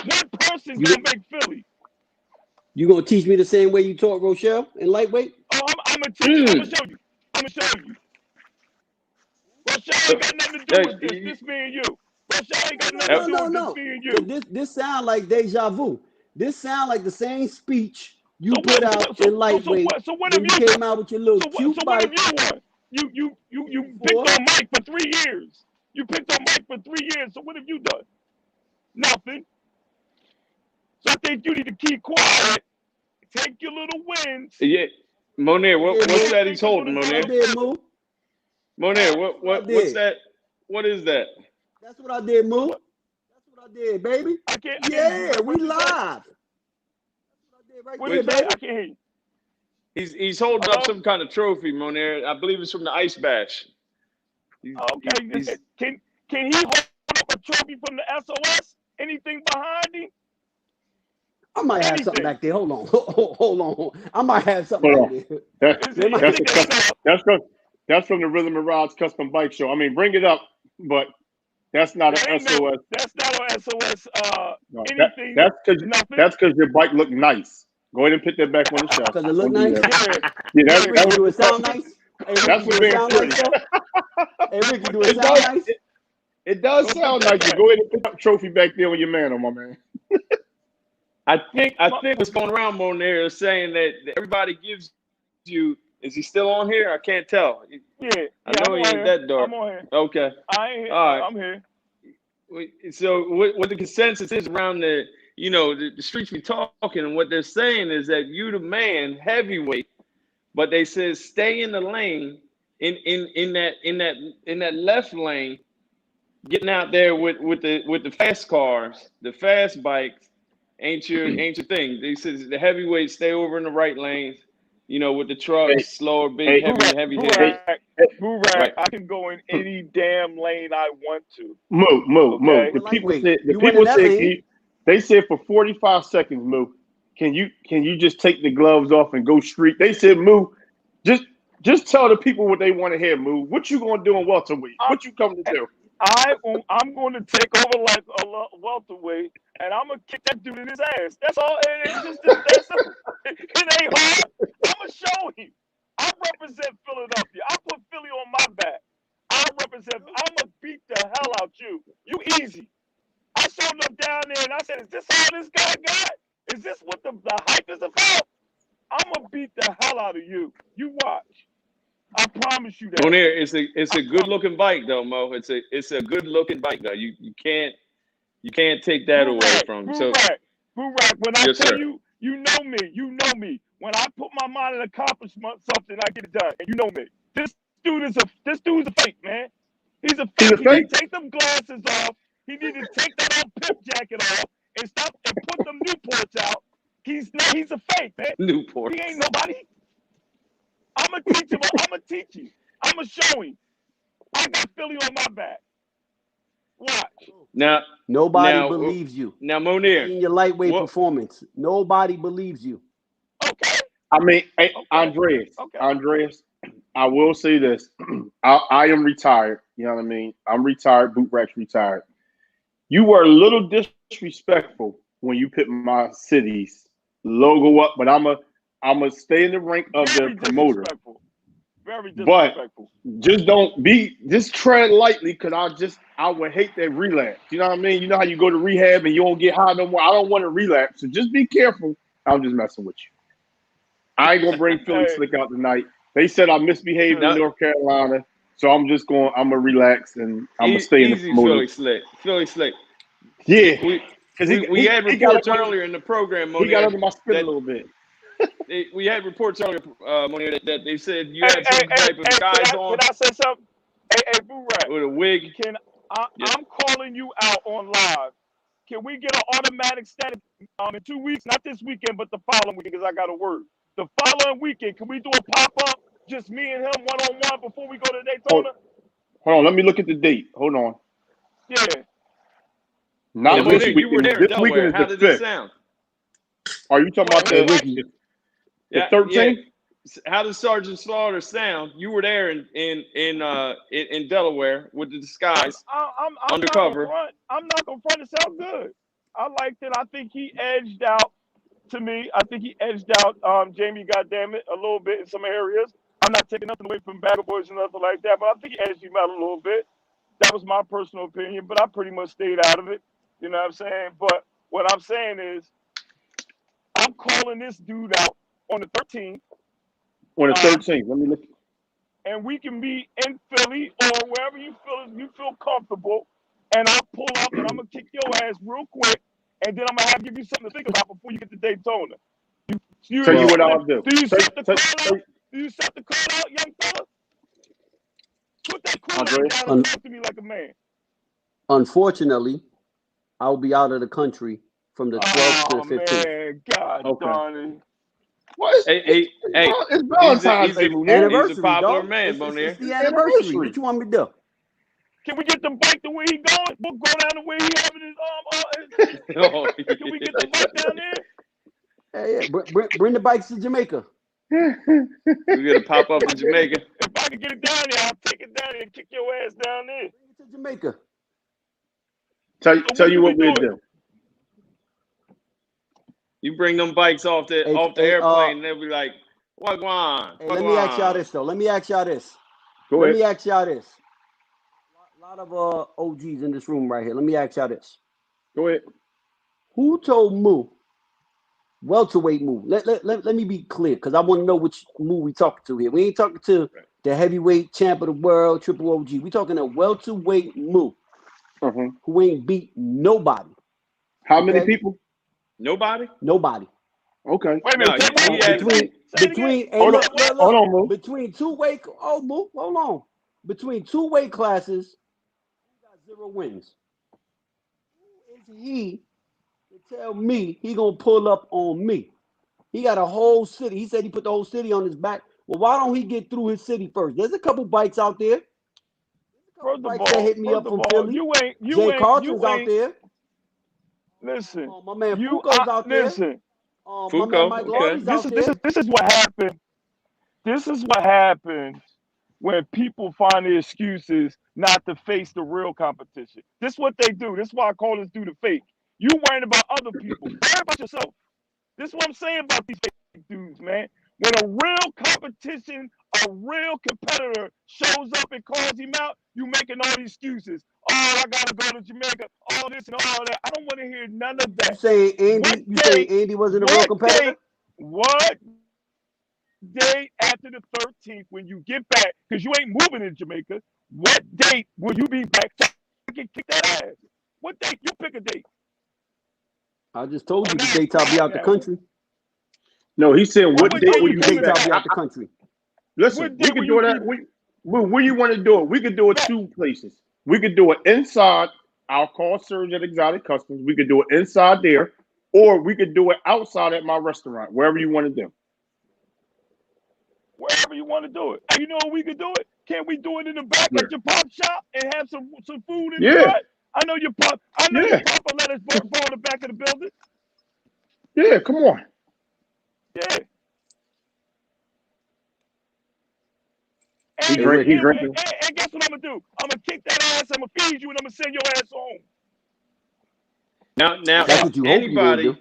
One person don't make Philly. You gonna teach me the same way you taught Rochelle in lightweight? Oh, I'm gonna teach you. I'm gonna show you. I'm gonna show you. Rochelle ain't got nothing to do with this. This me and you. Rochelle ain't got nothing to do with this me and you. This sound like deja vu. This sound like the same speech you put out in lightweight. So what when have you came out with your little cute so bike. what have you won? You picked on Mike for 3 years. You picked on Mike for 3 years. So what have you done? Nothing. So I think you need to keep quiet. Take your little wins. Yeah, Monair, what's that he's holding, Monair? Monair, what's that? What is that? That's what I did, Moo. That's what I did, baby. We live. That's what I did right there, baby. I can't hear you. He's holding up some kind of trophy, Monair. I believe it's from the Ice Bash. Okay. Can he hold up a trophy from the SOS? Anything behind him? I might have something back there. Hold on. I might have something back there. That's from the Rhythm and Rod's custom bike show. I mean, bring it up, but that's not an SOS. That's not an SOS. No, anything. That's because your bike looked nice. Go ahead and put that back on the shelf. Because it looked nice. Yeah, do it sound nice? Hey, that's what being pretty. Hey, Ricky, do it sound nice? It does sound nice. You go ahead and put that trophy back there on your mantle, my man. I think what's going around, Monair, is saying that everybody gives you. Is he still on here? I can't tell. Yeah, I know he ain't that dark. I'm on here. Okay. I ain't here. All right. I'm here. So what the consensus is around the streets we talking, and what they're saying is that you the man, heavyweight, but they says stay in the lane, in that left lane, getting out there with the fast cars, the fast bikes. Ain't your thing. They said the heavyweight stay over in the right lanes, with the trucks, slower, big, heavy hitters. Right. I can go in any damn lane I want to. Moo. The people said they said for 45 seconds, Moo, can you just take the gloves off and go street? They said, Moo, just tell the people what they want to hear, Moo. What you gonna do in welterweight? What you coming to do? I'm going to take over like a welterweight, and I'm gonna kick that dude in his ass. That's all. It ain't hard. I'm gonna show him. I represent Philadelphia. I put Philly on my back. I'm gonna beat the hell out you. You easy. I showed up down there and I said, "Is this all this guy got? Is this what the hype is about? I'm gonna beat the hell out of you. You watch." I promise you that. Monair, it's a good looking bike though, Mo. It's a good looking bike though. You can't take that away from him. So Burak, when I tell you, you know me. When I put my mind in accomplishment something, I get it done. And you know me. This dude's a fake, man. He's a fake. He need to take them glasses off. He need to take that old pimp jacket off and stop and put them Newports out. He's a fake, man. Newport. He ain't nobody. I'm going to teach him. I'm going to teach him. I'm going to show him. I got Philly on my back. Watch. Now, nobody believes you. Now, Monair. In your lightweight performance, nobody believes you. Okay. I mean, hey, Andreas, I will say this. I am retired. You know what I mean? I'm retired. Boot Rack's retired. You were a little disrespectful when you put my city's logo up, but I'm gonna stay in the rank of the promoter. Very disrespectful. But just tread lightly, because I would hate that relapse. You know what I mean? You know how you go to rehab and you don't get high no more? I don't want to relapse. So just be careful. I'm just messing with you. I ain't gonna bring Philly Slick out tonight. They said I misbehaved in North Carolina, so I'm gonna relax and I'm gonna stay in the promoter. Philly Slick. Yeah. We had reports earlier in the program, Monair, he got under my skin a little bit. We had reports earlier, Monair, that they said you had some type of guys on. Can I say something? Hey, Burak. With a wig. I'm calling you out on live. Can we get an automatic status in 2 weeks? Not this weekend, but the following weekend, because I got to work. The following weekend, can we do a pop-up Just me and him one-on-one before we go to Daytona? Hold on, let me look at the date. Hold on. Yeah. Not this you weekend. were there in This Delaware. weekend How is the did it 5th. sound? Are you talking about Hey, the Ricky. the 13th? How does Sergeant Slaughter sound? You were there in Delaware with the disguise I'm undercover. I'm not gonna front. It sound good. I liked it. I think he edged out. To me, I think he edged out Jamie, goddammit, a little bit in some areas. I'm not taking nothing away from Bagger Boys and nothing like that, but I think he edged him out a little bit. That was my personal opinion, but I pretty much stayed out of it. You know what I'm saying? But what I'm saying is, I'm calling this dude out on the 13th. On the 13th. Let me look. And we can be in Philly or wherever you feel comfortable, and I'll pull up and I'm gonna kick your ass real quick, and then I'm gonna have to give you something to think about before you get to Daytona. Tell you what I'll do. Do you set the call out? Do you set the call out, young fella? Put that call down and talk to me like a man. Unfortunately, I'll be out of the country from the 12th to the 15th. Man, God darn it. What? Hey, it's Valentine's Day. Anniversary, he's a popular dog. man, It's Bonnier. the anniversary. What you want me to do? Can we get the bike the way he going? We'll go down the way he having his Can we get the bike down there? Hey, bring the bikes to Jamaica. We're gonna pop up in Jamaica. If I can get it down there, I'll take it down there and kick your ass down there. Bring it to Jamaica. Tell you what we'll do. You bring them bikes off the airplane, and they'll be like, "Wagwan." Hey, let me ask y'all this though. Let me ask y'all this. Go Let ahead. me ask y'all this. A lot of OGs in this room right here. Let me ask y'all this. Go ahead. Who told Moo? Welterweight Moo. Let me be clear, because I want to know which Moo we talking to here. We ain't talking to the heavyweight champ of the world, Triple OG. We talking a welterweight Moo who ain't beat nobody. How many people? Nobody. Okay. Wait a minute. Between two weight. Oh, Moo, hold on. Between two weight classes, he got 0 wins. Who is he to tell me he gonna pull up on me? He got a whole city. He said he put the whole city on his back. Well, why don't he get through his city first? There's a couple bikes out there. First of all, that hit me up from Philly. Jay Carter's out there. Listen, my man Foucault's out there. Listen, my man Mike Laurie's out there. This is what happened. This is what happens when people find the excuses not to face the real competition. This is what they do. This is why I call this dude a fake. You worrying about other people. Worry about yourself. This is what I'm saying about these fake dudes, man. When a real competition, a real competitor shows up and calls him out, you making all these excuses. Oh, I gotta go to Jamaica. All this and all that. I don't want to hear none of that. You say Andy wasn't a real competitor? What day after the 13th when you get back? Because you ain't moving in Jamaica. What date will you be back so I can kick that ass? What date? You pick a date. I just told you the date I'll be out the country. No, he said what date will you be back? out the country? Listen, we can do that. Where you want to do it? We could do it 2 places. We could do it inside our call surge at Exotic Customs. We could do it inside there, or we could do it outside at my restaurant, wherever you want to do. Wherever you want to do it. You know we could do it? Can't we do it in the back at your pop shop and have some food in the front? I know your pop. Your papa let us go in the back of the building. Yeah, come on. Yeah. He drinking. And guess what I'm gonna do? I'm gonna kick that ass. I'm gonna feed you, and I'm gonna send your ass home. Now, that's what you anybody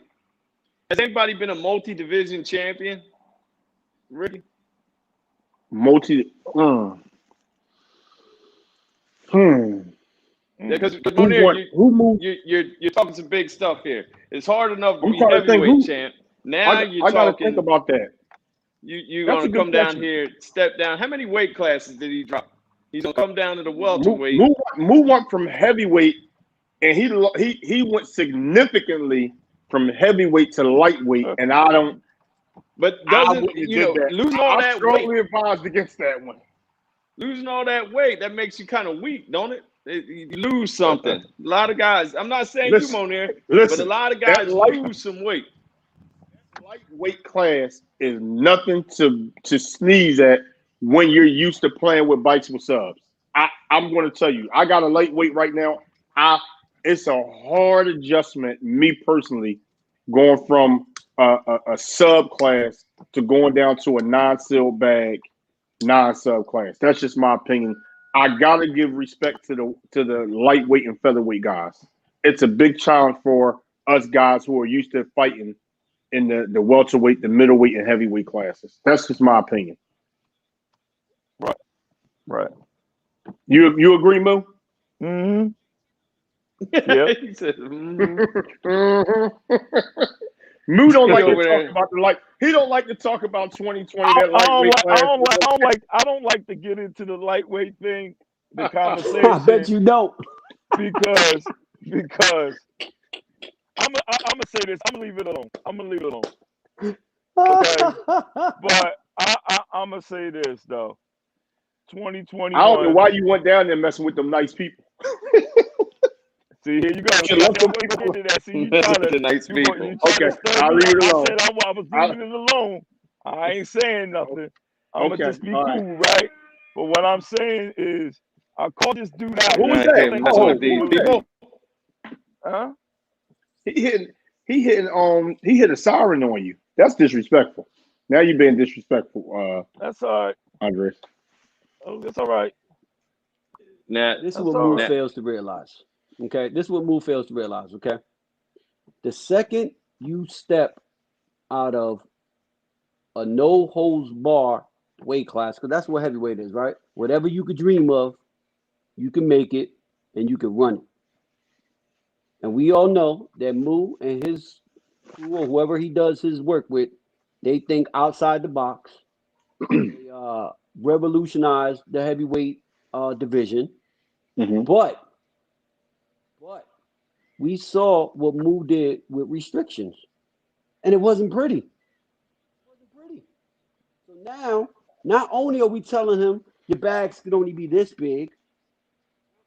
has anybody been a multi-division champion? Ricky? Because you're talking some big stuff here. It's hard enough to be heavyweight champ. Now I gotta think about that. You're gonna come down here, step down. How many weight classes did he drop? He's gonna come down to the welterweight. Moo went from heavyweight, and he went significantly from heavyweight to lightweight, and I don't. But doesn't losing all that weight? I strongly advised against that one. Losing all that weight, that makes you kind of weak, don't it? You lose something. A lot of guys. I'm not saying you, Monair, but a lot of guys lose some weight. That lightweight class is nothing to sneeze at when you're used to playing with bites with subs. I'm going to tell you, I got a lightweight right now. It's a hard adjustment, me personally, going from a sub class to going down to a non-sealed bag, non-sub class. That's just my opinion. I gotta give respect to the lightweight and featherweight guys. It's a big challenge for us guys who are used to fighting in the welterweight, the middleweight, and heavyweight classes. That's just my opinion. Right. You agree, Mo? Mm-hmm. Yeah. He said, Moo don't like to talk about he don't like to talk about 2020. That lightweight class. I don't like to get into the lightweight thing, the conversation. I bet you don't. because I'm gonna say this. I'm gonna leave it alone. Okay. But I'm gonna say this though. 2021. I don't know why you went down there messing with them nice people. See, here you go. See, you trying to, the nice people. Okay, I'll leave it alone. I said I was leaving it alone. I ain't saying nothing. I'm gonna just be cool, right? But what I'm saying is, I called this dude out. Who was that? Huh? He hit a siren on you. That's disrespectful. Now you're being disrespectful. That's all right, Andres. Oh, that's all right. Now, This is what Moore fails to realize. Okay, this is what Moore fails to realize. Okay, the second you step out of a no holds bar weight class, because that's what heavyweight is, right? Whatever you could dream of, you can make it and you can run it. And we all know that Moo and his crew, or whoever he does his work with, they think outside the box. They revolutionized the heavyweight division. Mm-hmm. But we saw what Moo did with restrictions, and it wasn't pretty. So now, not only are we telling him your bags can only be this big,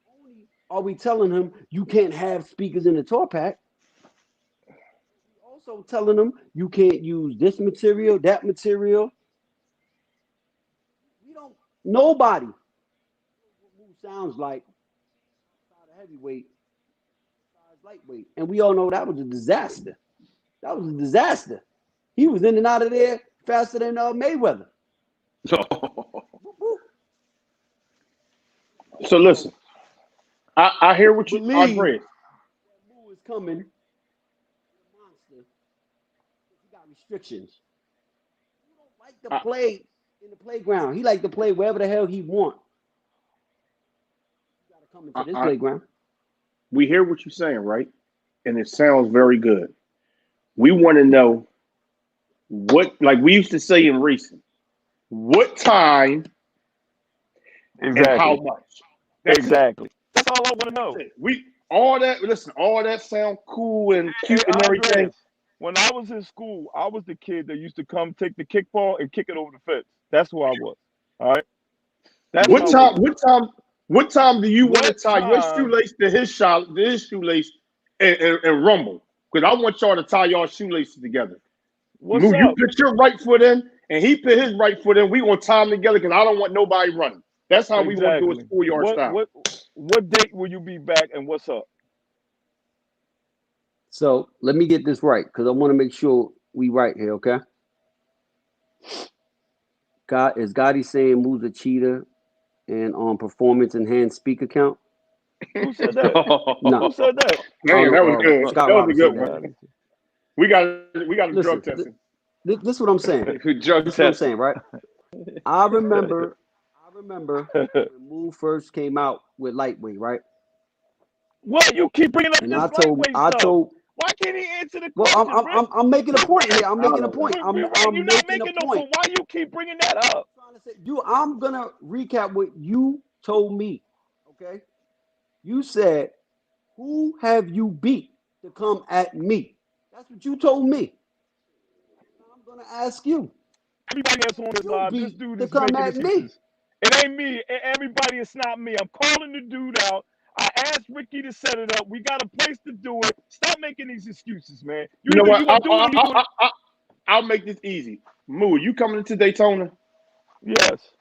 not only are we telling him you can't have speakers in the tour pack, we're also telling him you can't use this material, that material. Nobody who sounds like heavyweight, lightweight, and we all know that was a disaster. He was in and out of there faster than Mayweather. So listen, I hear what you Andres. Moo is coming. Monster. He got restrictions. He don't like to play in the playground. He like to play wherever the hell he want. You gotta come into this playground. We hear what you're saying, right? And it sounds very good. We want to know what, like we used to say in racing, what time and how much. Exactly. That's all I want to know. All that sound cool and cute and everything. When I was in school, I was the kid that used to come take the kickball and kick it over the fence. That's who I was. All right. What time do you want to tie your shoelace to his shoelace and rumble? Because I want y'all to tie y'all shoelaces together. You put your right foot in, and he put his right foot in. We gonna tie them together because I don't want nobody running. That's how we want to do it schoolyard style. What date will you be back, and what's up? So let me get this right because I want to make sure we right here, okay? Is Gotti saying Moo's a cheater and on performance enhanced speaker count? Who said that? No. Who said that? Man, that was good. Scott That was a good Robinson. one. We got a drug testing. This is what I'm saying. Drug This is what I'm saying, right? I remember when Moo first came out with lightweight, right? What you keep bringing up? And this I told. Why can't he answer the question? Well, I'm making a point here. I'm making a point. You're not making a point. Why you keep bringing that up? I'm gonna recap what you told me. Okay, you said, "Who have you beat to come at me?" That's what you told me. I'm gonna ask you. Everybody else on this live, this dude is making excuses. It ain't me. Everybody, it's not me. I'm calling the dude out. I asked Ricky to set it up. We got a place to do it. Stop making these excuses, man. You know what? I'll make this easy. Moo, you coming to Daytona? Yes.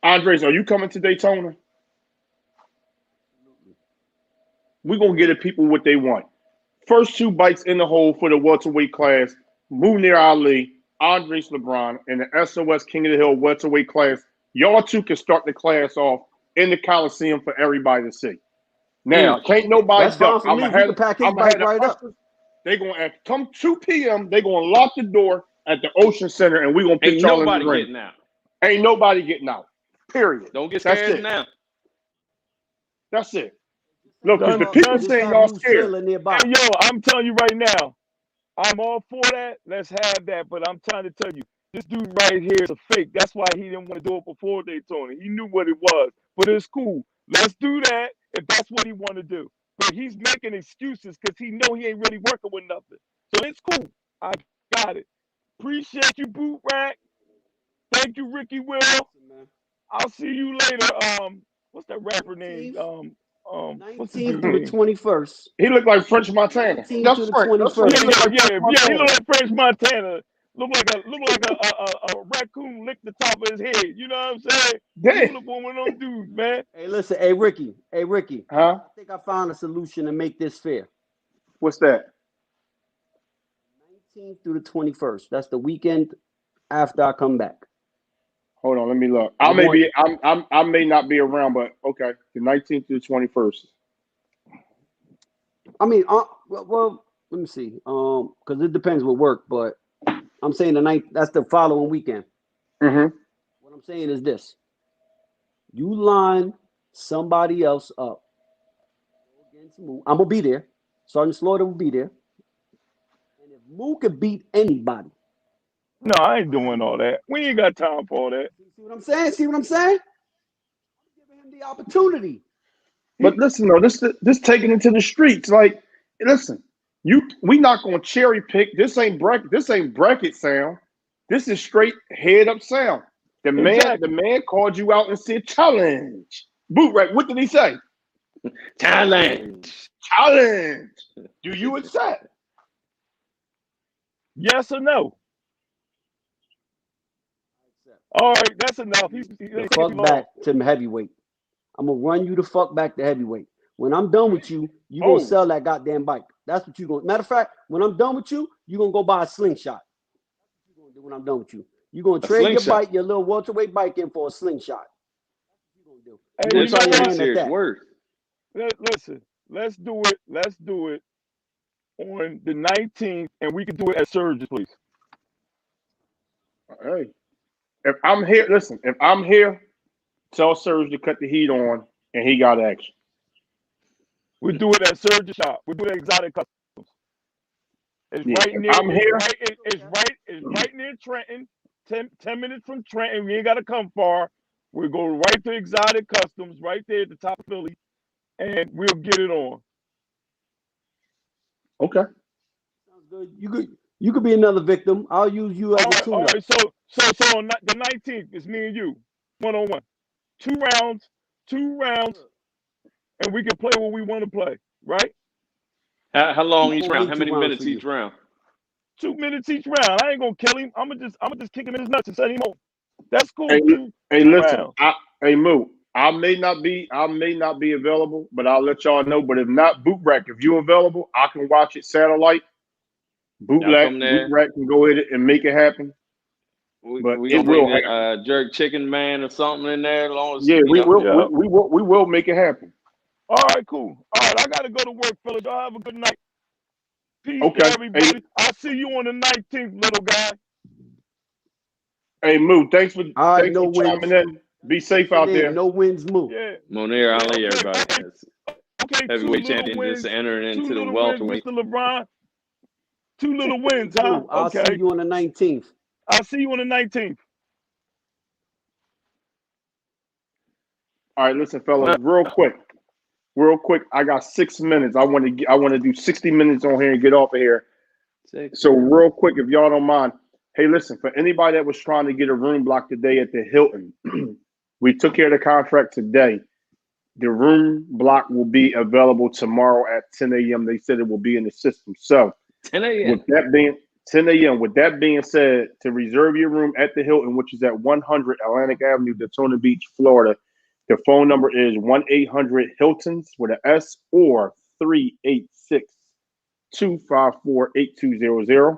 Andres, are you coming to Daytona? We're going to get the people what they want. First 2 bites in the hole for the welterweight class, Munir Ali, Andres LeBron, and the SOS King of the Hill welterweight class. Y'all 2 can start the class off in the Coliseum for everybody to see. Now, can't nobody That's fine for me. We can pack his bike right up. They're going to come 2 p.m. They're going to lock the door at the Ocean Center, and we're going to put y'all in the ring. Getting out. Ain't nobody getting out. Period. Don't get scared now. That's it. Look, because the people saying y'all scared. And yo, I'm telling you right now, I'm all for that. Let's have that. But I'm trying to tell you, this dude right here is a fake. That's why he didn't want to do it before Daytona. He knew what it was. But it's cool. Let's do that if that's what he want to do. But he's making excuses because he know he ain't really working with nothing. So it's cool. I got it. Appreciate you, Boot Rack. Thank you, Ricky Will. I'll see you later. What's that rapper name? What's the 19th through the 21st. He looked like French Montana. That's Frank. Yeah. He look like French Montana. Look like a raccoon licked the top of his head. You know what I'm saying? Damn. Look one of those dudes, man. Hey, listen. Hey, Ricky. Huh? I think I found a solution to make this fair. What's that? 19th through the 21st. That's the weekend after I come back. Hold on, let me look. I may not be around, but okay. The 19th to the 21st. I mean, well, let me see. Because it depends with work, but I'm saying the ninth. That's the following weekend. Mm-hmm. What I'm saying is this: you line somebody else up against Moo. I'm gonna be there. Sergeant Slaughter will be there, and if Moo could beat anybody. No, I ain't doing all that. We ain't got time for all that. See what I'm saying? I'm giving him the opportunity. But listen, though, this taking it to the streets. Like, listen, we not gonna cherry pick. This ain't bracket sound. This is straight head up sound. The man called you out and said challenge. Boot right. What did he say? Challenge. Do you accept? Yes or no? All right, that's enough. Fuck back to heavyweight. I'm gonna run you the fuck back to heavyweight. When I'm done with you, you gonna sell that goddamn bike. That's what you gonna. Matter of fact, when I'm done with you, you gonna go buy a slingshot. That's what you gonna do when I'm done with you. You gonna trade your bike, your little welterweight bike, in for a slingshot. That's what you gonna do. It's pretty serious word. Listen, let's do it. Let's do it on the 19th, and we can do it at Surge's, please. Hey. If I'm here, listen, tell Serge to cut the heat on, and he got action. We do it at Surge's shop. We do it at Exotic Customs. It's right near. I'm here. It's right near Trenton. 10 minutes from Trenton. We ain't got to come far. We'll go right to Exotic Customs, right there at the top of Philly, and we'll get it on. Okay. Sounds good. You could be another victim. I'll use you as a tune-up. All right, so on the 19th, it's me and you, 1-on-1. 2 rounds, and we can play what we want to play, right? How long each round? How many minutes each round? 2 minutes each round. I ain't gonna kill him. I'm gonna just kick him in his nuts and set him on. That's cool. Hey, listen. Hey, Moo. I may not be available, but I'll let y'all know. But if not, Boot Rack, if you're available, I can watch it satellite. Boot Rack can go ahead and make it happen. We gonna bring jerk chicken man or something in there. As long as we will make it happen. All right, cool. All right, I gotta go to work, fellas. Y'all have a good night. Peace to everybody. Hey. I'll see you on the 19th, little guy. Hey, Moo, thanks for chiming in. Be safe out there. No wins, Moo. Yeah. Munir Ali, everybody. Heavyweight champion just entering into the welterweight. Mr. LeBron. 2 little wins, huh? I'll see you on the 19th. I'll see you on the 19th. All right, listen, fellas, real quick. I got 6 minutes. I want to do 60 minutes on here and get off of here. So real quick, if y'all don't mind. Hey, listen, for anybody that was trying to get a room block today at the Hilton, we took care of the contract today. The room block will be available tomorrow at 10 a.m. They said it will be in the system. So 10 a.m. With that being 10 a.m. With that being said, to reserve your room at the Hilton, which is at 100 Atlantic Avenue, Daytona Beach, Florida, the phone number is 1-800-HILTONS with an S or 386-254-8200.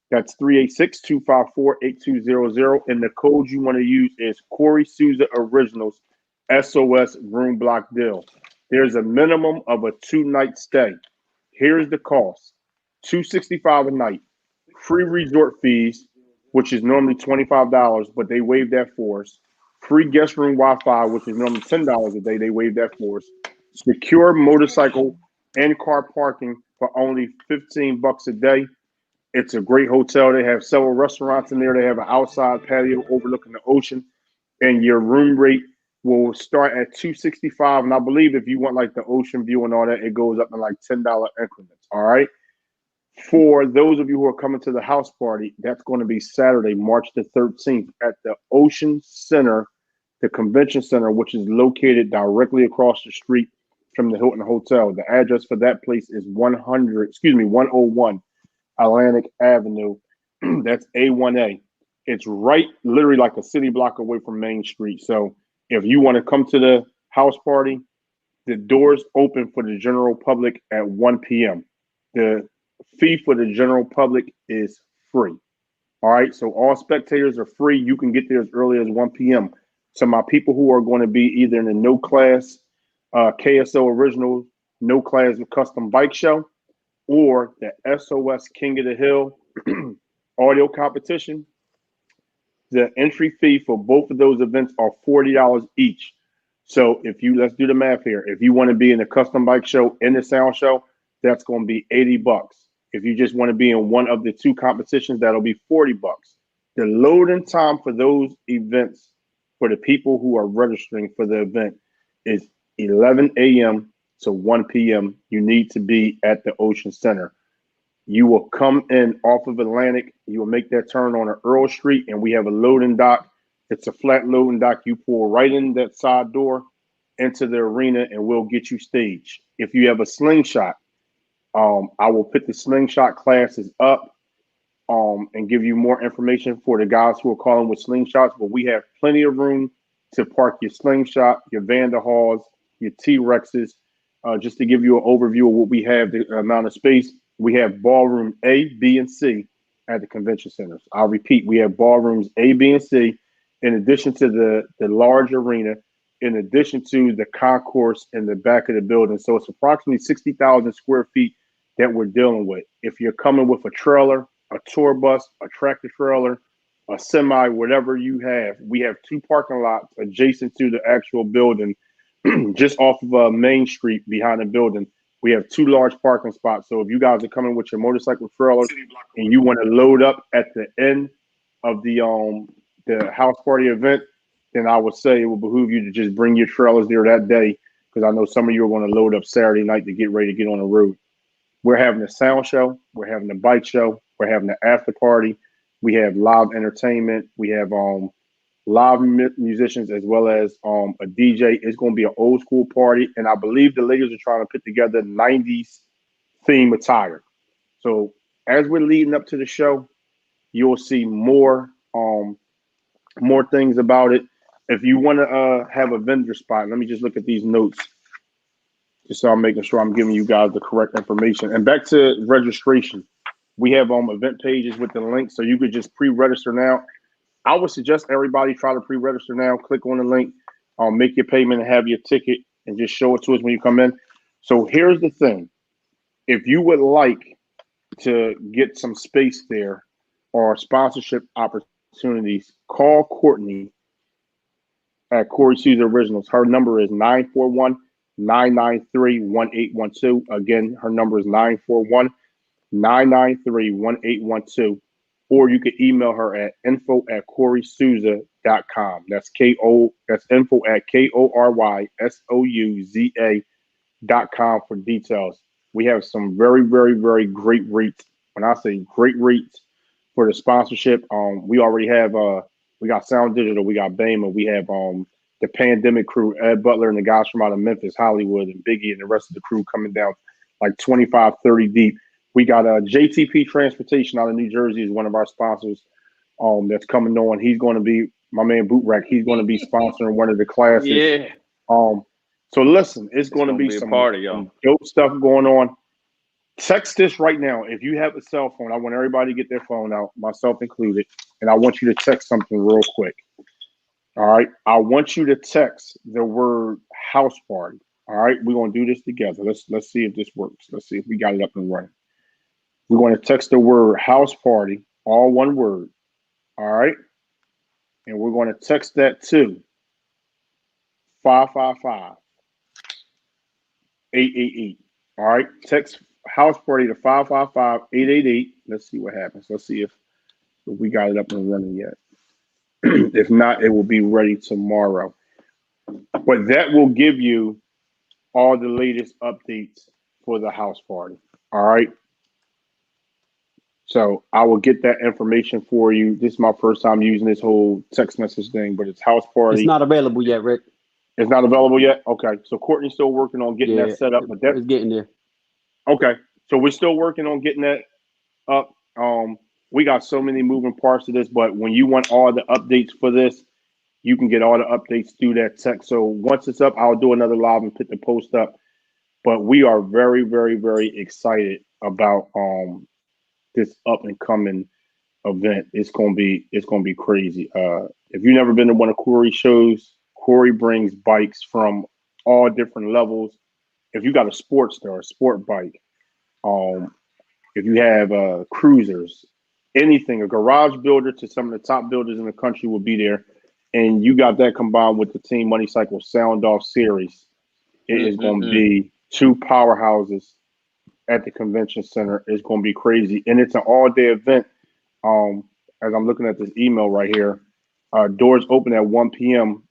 That's 386-254-8200. And the code you want to use is Corey Souza Originals SOS Room Block Deal. There's a minimum of a 2-night stay. Here's the cost. $265 a night. Free resort fees, which is normally $25, but they waive that for us. Free guest room Wi-Fi, which is normally $10 a day. They waive that for us. Secure motorcycle and car parking for only $15 a day. It's a great hotel. They have several restaurants in there. They have an outside patio overlooking the ocean, and your room rate will start at $265. And I believe if you want like the ocean view and all that, it goes up in like $10 increments. All right. For those of you who are coming to the house party, that's going to be Saturday, March the 13th at the Ocean Center, the convention center, which is located directly across the street from the Hilton Hotel. The address for that place is 101 Atlantic Avenue. That's A1A. It's right, literally like a city block away from Main Street. So if you want to come to the house party, the doors open for the general public at 1 p.m. The fee for the general public is free. All right. So all spectators are free. You can get there as early as 1 p.m. So my people who are going to be either in the no class KSO Original, no class custom bike show, or the SOS King of the Hill audio competition, the entry fee for both of those events are $40 each. So if you, let's do the math here. If you want to be in the custom bike show and the sound show, that's going to be $80. If you just want to be in one of the two competitions, that'll be $40. The loading time for those events for the people who are registering for the event is 11 a.m. to 1 p.m. You need to be at the Ocean Center. You will come in off of Atlantic. You will make that turn on Earl Street, and we have a loading dock. It's a flat loading dock. You pull right in that side door into the arena, and we'll get you staged. If you have a slingshot, I will put the slingshot classes up and give you more information for the guys who are calling with slingshots. But we have plenty of room to park your slingshot, your Vanderhaals, your T-Rexes. Just to give you an overview of what we have, the amount of space. We have ballroom A, B, and C at the convention centers. I'll repeat, we have ballrooms A, B, and C, in addition to the large arena, in addition to the concourse in the back of the building. So it's approximately 60,000 square feet that we're dealing with. If you're coming with a trailer, a tour bus, a tractor trailer, a semi, whatever you have, we have two parking lots adjacent to the actual building, just off of Main Street behind the building. We have two large parking spots. So if you guys are coming with your motorcycle trailer and you want to load up at the end of the house party event, then I would say it would behoove you to just bring your trailers there that day, because I know some of you are going to load up Saturday night to get ready to get on the road. We're having a sound show. We're having a bike show. We're having an after party. We have live entertainment. We have live musicians as well as a DJ. It's going to be an old school party. And I believe the ladies are trying to put together 90s theme attire. So as we're leading up to the show, you'll see more things about it. If you want to have a vendor spot, let me just look at these notes, just so I'm making sure I'm giving you guys the correct information. And back to registration, we have event pages with the link, so you could just pre-register now. I would suggest everybody try to pre-register now. Click on the link, make your payment, and have your ticket, and just show it to us when you come in. So here's the thing: if you would like to get some space there or sponsorship opportunities, call Courtney at Corey Souza Originals. Her number is 941-993-1812. Again, her number is 941-993-1812. Or you can email her at info@CoreySouza.com. That's info@KORYSOUZA.com for details. We have some very, very, very great rates. When I say great rates for the sponsorship, we already have we got Sound Digital, we got Bama, we have the Pandemic crew, Ed Butler and the guys from out of Memphis, Hollywood, and Biggie and the rest of the crew coming down like 25, 30 deep. We got a JTP Transportation out of New Jersey is one of our sponsors. That's coming on. He's going to be my man Boot Rack. He's going to be sponsoring one of the classes. Yeah. So listen, it's going to be a some party, y'all. some dope stuff going on. Text this right now. If you have a cell phone, I want everybody to get their phone out, myself included, and I want you to text something real quick. All right. I want you to text the word house party. All right. We're going to do this together. Let's see if this works. Let's see if we got it up and running. We're going to text the word house party, all one word. All right. And we're going to text that to 555-888. All right. Text house party to 555-888. Let's see what happens. Let's see if we got it up and running yet. If not, it will be ready tomorrow. But that will give you all the latest updates for the house party. All right. So I will get that information for you. This is my first time using this whole text message thing, but it's house party. It's not available yet, Rick. It's not available yet? Okay. So Courtney's still working on getting that set up. But it's getting there. Okay. So we're still working on getting that up. We got so many moving parts to this, but when you want all the updates for this, you can get all the updates through that text. So once it's up, I'll do another live and put the post up. But we are very, very, very excited about this up and coming event. It's gonna be crazy. If you've never been to one of Corey's shows, Corey brings bikes from all different levels. If you got a Sportster, a sport bike, if you have cruisers, anything, a garage builder to some of the top builders in the country will be there. And you got that combined with the Team Money Cycle Sound Off series. It is going to be two powerhouses at the convention center. It's going to be crazy. And it's an all-day event. As I'm looking at this email right here, doors open at 1 p.m.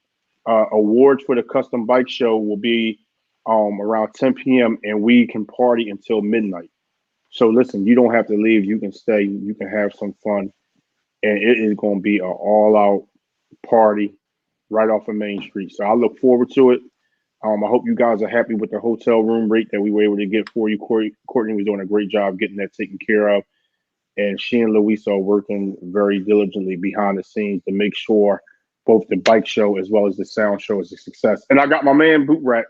Awards for the custom bike show will be around 10 p.m. and we can party until midnight. So listen, you don't have to leave. You can stay. You can have some fun. And it is going to be an all-out party right off of Main Street. So I look forward to it. I hope you guys are happy with the hotel room rate that we were able to get for you. Courtney was doing a great job getting that taken care of. And she and Luisa are working very diligently behind the scenes to make sure both the bike show as well as the sound show is a success. And I got my man Boot Rack,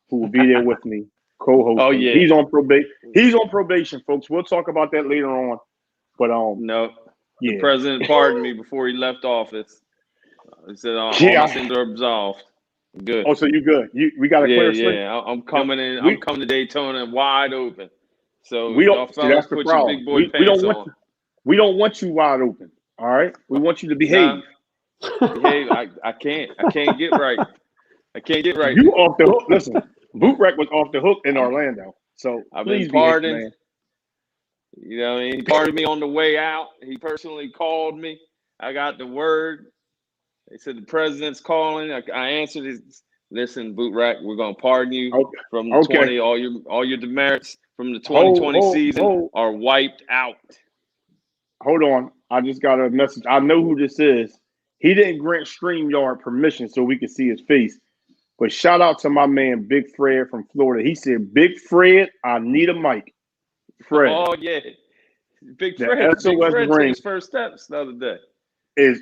who will be there with me, co-hosting. Oh, yeah. He's on probation. He's on probation, folks. We'll talk about that later on. But no, yeah. The president pardoned me before he left office. He said all my sins are absolved. Good. Oh, so you good? We got a clear slate. Yeah. I'm coming in. I'm coming to Daytona wide open. So we don't. See, that's the problem. Big boy pants on. We don't want you wide open. All right. We want you to behave. Behave. I can't get right. I can't get right. You off the hook. Listen, Boot Rack was off the hook in Orlando. So I've been pardoned. You know what I mean? He pardoned me on the way out. He personally called me. I got the word. They said the president's calling. I answered his, listen, Boot Rack, we're gonna pardon you from the 20. All your demerits from the 2020 season are wiped out. Hold on. I just got a message. I know who this is. He didn't grant StreamYard permission so we could see his face. But shout out to my man Big Fred from Florida. He said, Big Fred, I need a mic. Fred. Oh yeah. Big Fred took his first steps the other day. Is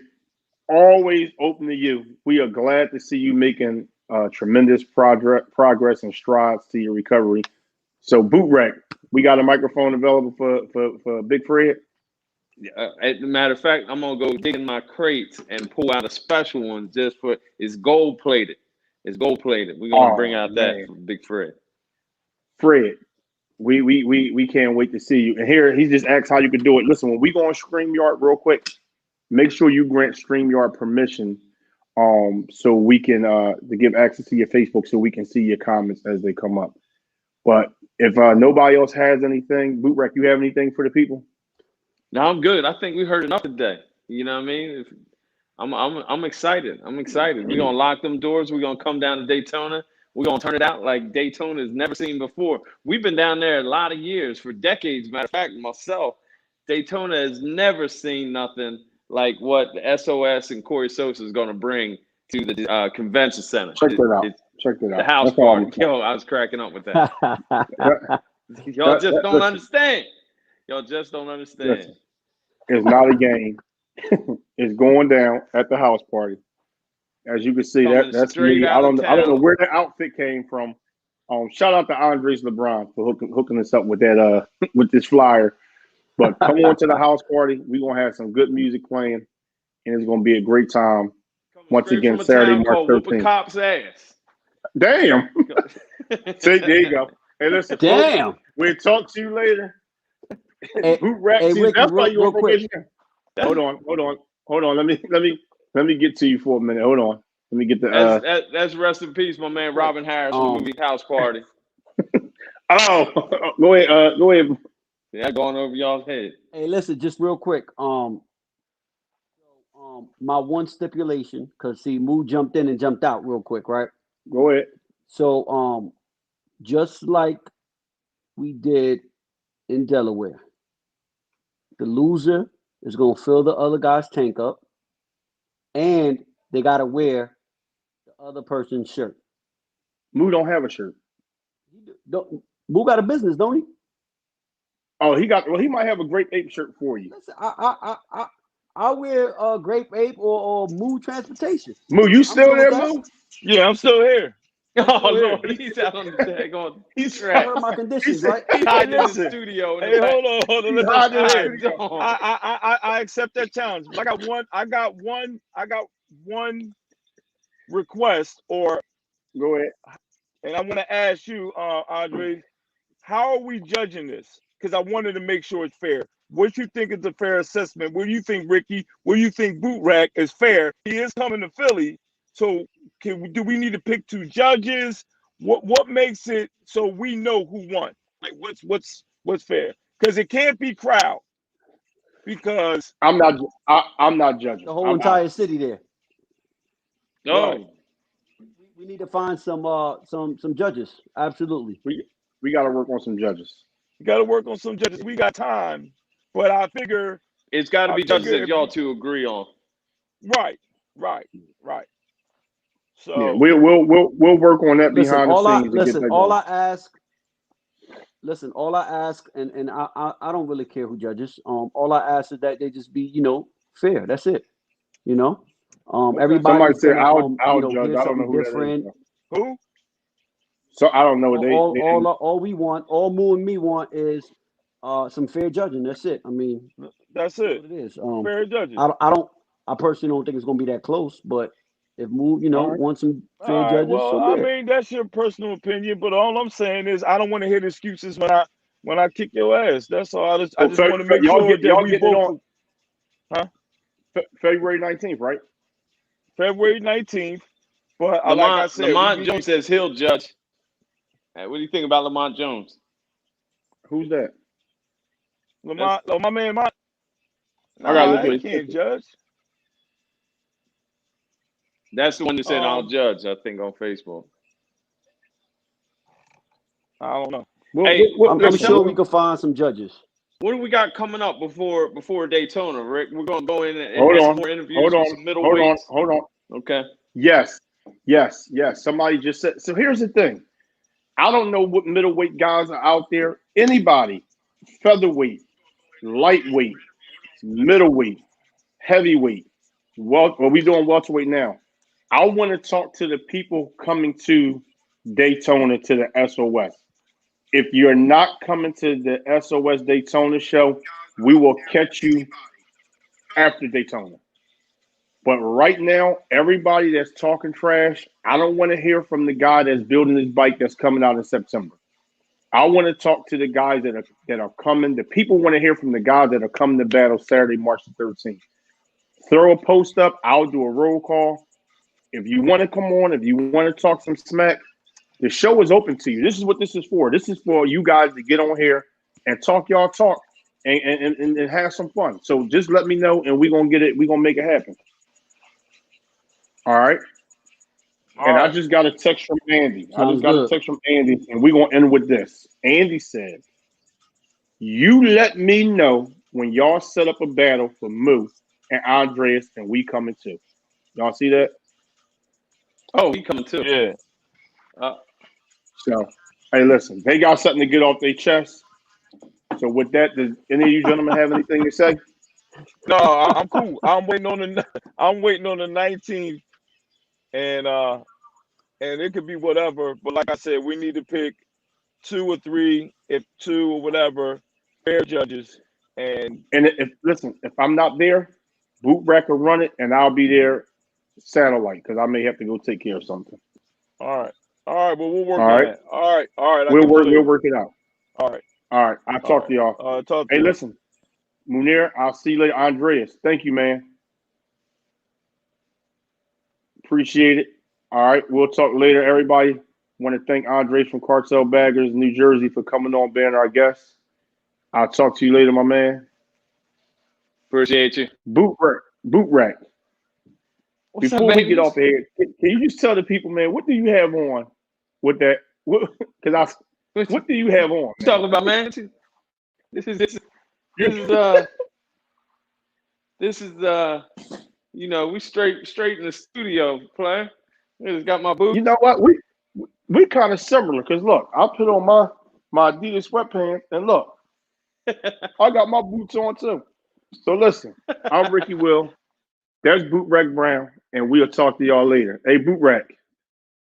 always open to you. We are glad to see you making tremendous progress and strides to your recovery. So Boot Rack, we got a microphone available for Big Fred. As a matter of fact, I'm gonna go dig in my crates and pull out a special one just for it's gold plated. It's gold plated. We're gonna bring out that for Big Fred. Fred, we can't wait to see you. And here he just asked how you could do it. Listen, when we go on StreamYard real quick, make sure you grant StreamYard permission so we can to give access to your Facebook so we can see your comments as they come up. But if nobody else has anything, Boot Rack, you have anything for the people? No, I'm good. I think we heard enough today. You know what I mean? I'm excited. I'm excited. We're gonna lock them doors. We're gonna come down to Daytona. We're gonna turn it out like Daytona has never seen before. We've been down there a lot of years, for decades. Matter of fact, myself, Daytona has never seen nothing like what the SOS and Corey Sosa is gonna bring to the convention center. Check that out. Check that out. The house party. Yo, I was cracking up with that. Y'all just don't understand. Y'all just don't understand. Listen, it's not a game. It's going down at the house party. As you can see, that's me. I don't know where the outfit came from. Shout out to Andres LeBron for hooking us up with that with this flyer. But come on to the house party. We're gonna have some good music playing, and it's gonna be a great time. Once again, Saturday, March 13th. Whoop a cop's ass. Damn. See, there you go. Hey, listen, damn. Folks, we'll talk to you later. Hey, Ricky, that's why you real on probation. Hold on. Let me get to you for a minute. Hold on. Let me get the. That's rest in peace, my man Robin Harris from the movie House Party. Go ahead. Yeah, going over y'all's head. Hey, listen, just real quick. My one stipulation, because see, Moo jumped in and jumped out real quick, right? Go ahead. So, just like we did in Delaware, the loser is gonna fill the other guy's tank up, and they gotta wear the other person's shirt. Moo don't have a shirt. Moo got a business, don't he? Oh, he might have a Grape Ape shirt for you. Listen, I wear Grape Ape or Moo Transportation. Moo, you still there, Moo? Yeah, I'm still here. Oh Lord, he's out on the tag on. He's I heard my conditions, right? He's hiding in the studio. Hey, hold on. Listen, on. I accept that challenge. I got one request, or go ahead. And I want to ask you, Andre, how are we judging this? Because I wanted to make sure it's fair. What you think is a fair assessment? What do you think, Ricky? What do you think Boot Rack is fair? He is coming to Philly, so do we need to pick two judges? What makes it so we know who won? Like what's fair? Because it can't be crowd. Because I'm not judging the whole entire city there. No. Right. We need to find some judges. Absolutely. We got to work on some judges. We got to work on some judges. We got time, but I figure it's got to be judges that y'all two agree on. Mm. Right. So yeah, we'll work on that behind the scenes. All I ask, and I don't really care who judges. All I ask is that they just be, fair. That's it. Everybody. Somebody said I'll judge. I don't know who different. That is. Who? So I don't know what all we want, all Moo and me want is some fair judging. That's it. I mean, that's it. What it is. Fair judging. I personally don't think it's gonna be that close, but if Moo, want some fair judges, well, so I mean, that's your personal opinion, but all I'm saying is I don't want to hear excuses when I kick your ass. That's all. I just want to make sure that we both. February 19th, right? February 19th. But Lamont, like I said, Lamont Jones says he'll judge. Hey, what do you think about Lamont Jones? Who's that? Lamont, my man, I gotta look at he can't judge. That's the one that said I'll judge, I think, on Facebook. I don't know. I'm sure we can find some judges. What do we got coming up before Daytona, Rick? We're going to go in and have some more interviews with some middleweights. Hold on. Okay. Yes. Somebody just said. So here's the thing. I don't know what middleweight guys are out there. Anybody, featherweight, lightweight, middleweight, heavyweight. We doing welterweight now. I want to talk to the people coming to Daytona, to the SOS. If you're not coming to the SOS Daytona show, we will catch you after Daytona. But right now, everybody that's talking trash, I don't want to hear from the guy that's building his bike that's coming out in September. I want to talk to the guys that are coming. The people want to hear from the guys that are coming to battle Saturday, March the 13th. Throw a post up. I'll do a roll call. If you want to come on, if you want to talk some smack, the show is open to you. This is what this is for. This is for you guys to get on here and talk y'all talk and have some fun. So just let me know, and we're gonna get it. We're gonna make it happen. All right. I just got a text from Andy. And we're gonna end with this. Andy said, "You let me know when y'all set up a battle for Moo and Andreas, and we coming too." Y'all see that? Oh, he coming too. Yeah. Hey, listen, they got something to get off their chest. So with that, does any of you gentlemen have anything to say? No, I'm cool. I'm waiting on the 19th, and it could be whatever. But like I said, we need to pick 2 or 3, if 2 or whatever, fair judges. And If I'm not there, Boot Rack will run it, and I'll be there satellite because I may have to go take care of something. all right, well, we'll work All on right, that. All right. I'll we'll catch you later. work it out. All right. All right, I'll talk to y'all. Talk to Hey, you. listen, Munir, I'll see you later. Andreas, thank you, man. Appreciate it. All right, we'll talk later, everybody. Want to thank Andre from Cartel Baggers, New Jersey, for coming on, being our guest. I'll talk to you later, my man. Appreciate you. Boot Rack. What's Before up, we baby? get off here, can you just tell the people, man, what do you have on with that? What do you have on? You talking about, man? This is we straight in the studio, player. I just got my boots. You know what? We kind of similar because look, I put on my Adidas sweatpants and look, I got my boots on too. So listen, I'm Ricky Will. There's Boot Rack Brown, and we'll talk to y'all later. Hey, Boot Rack.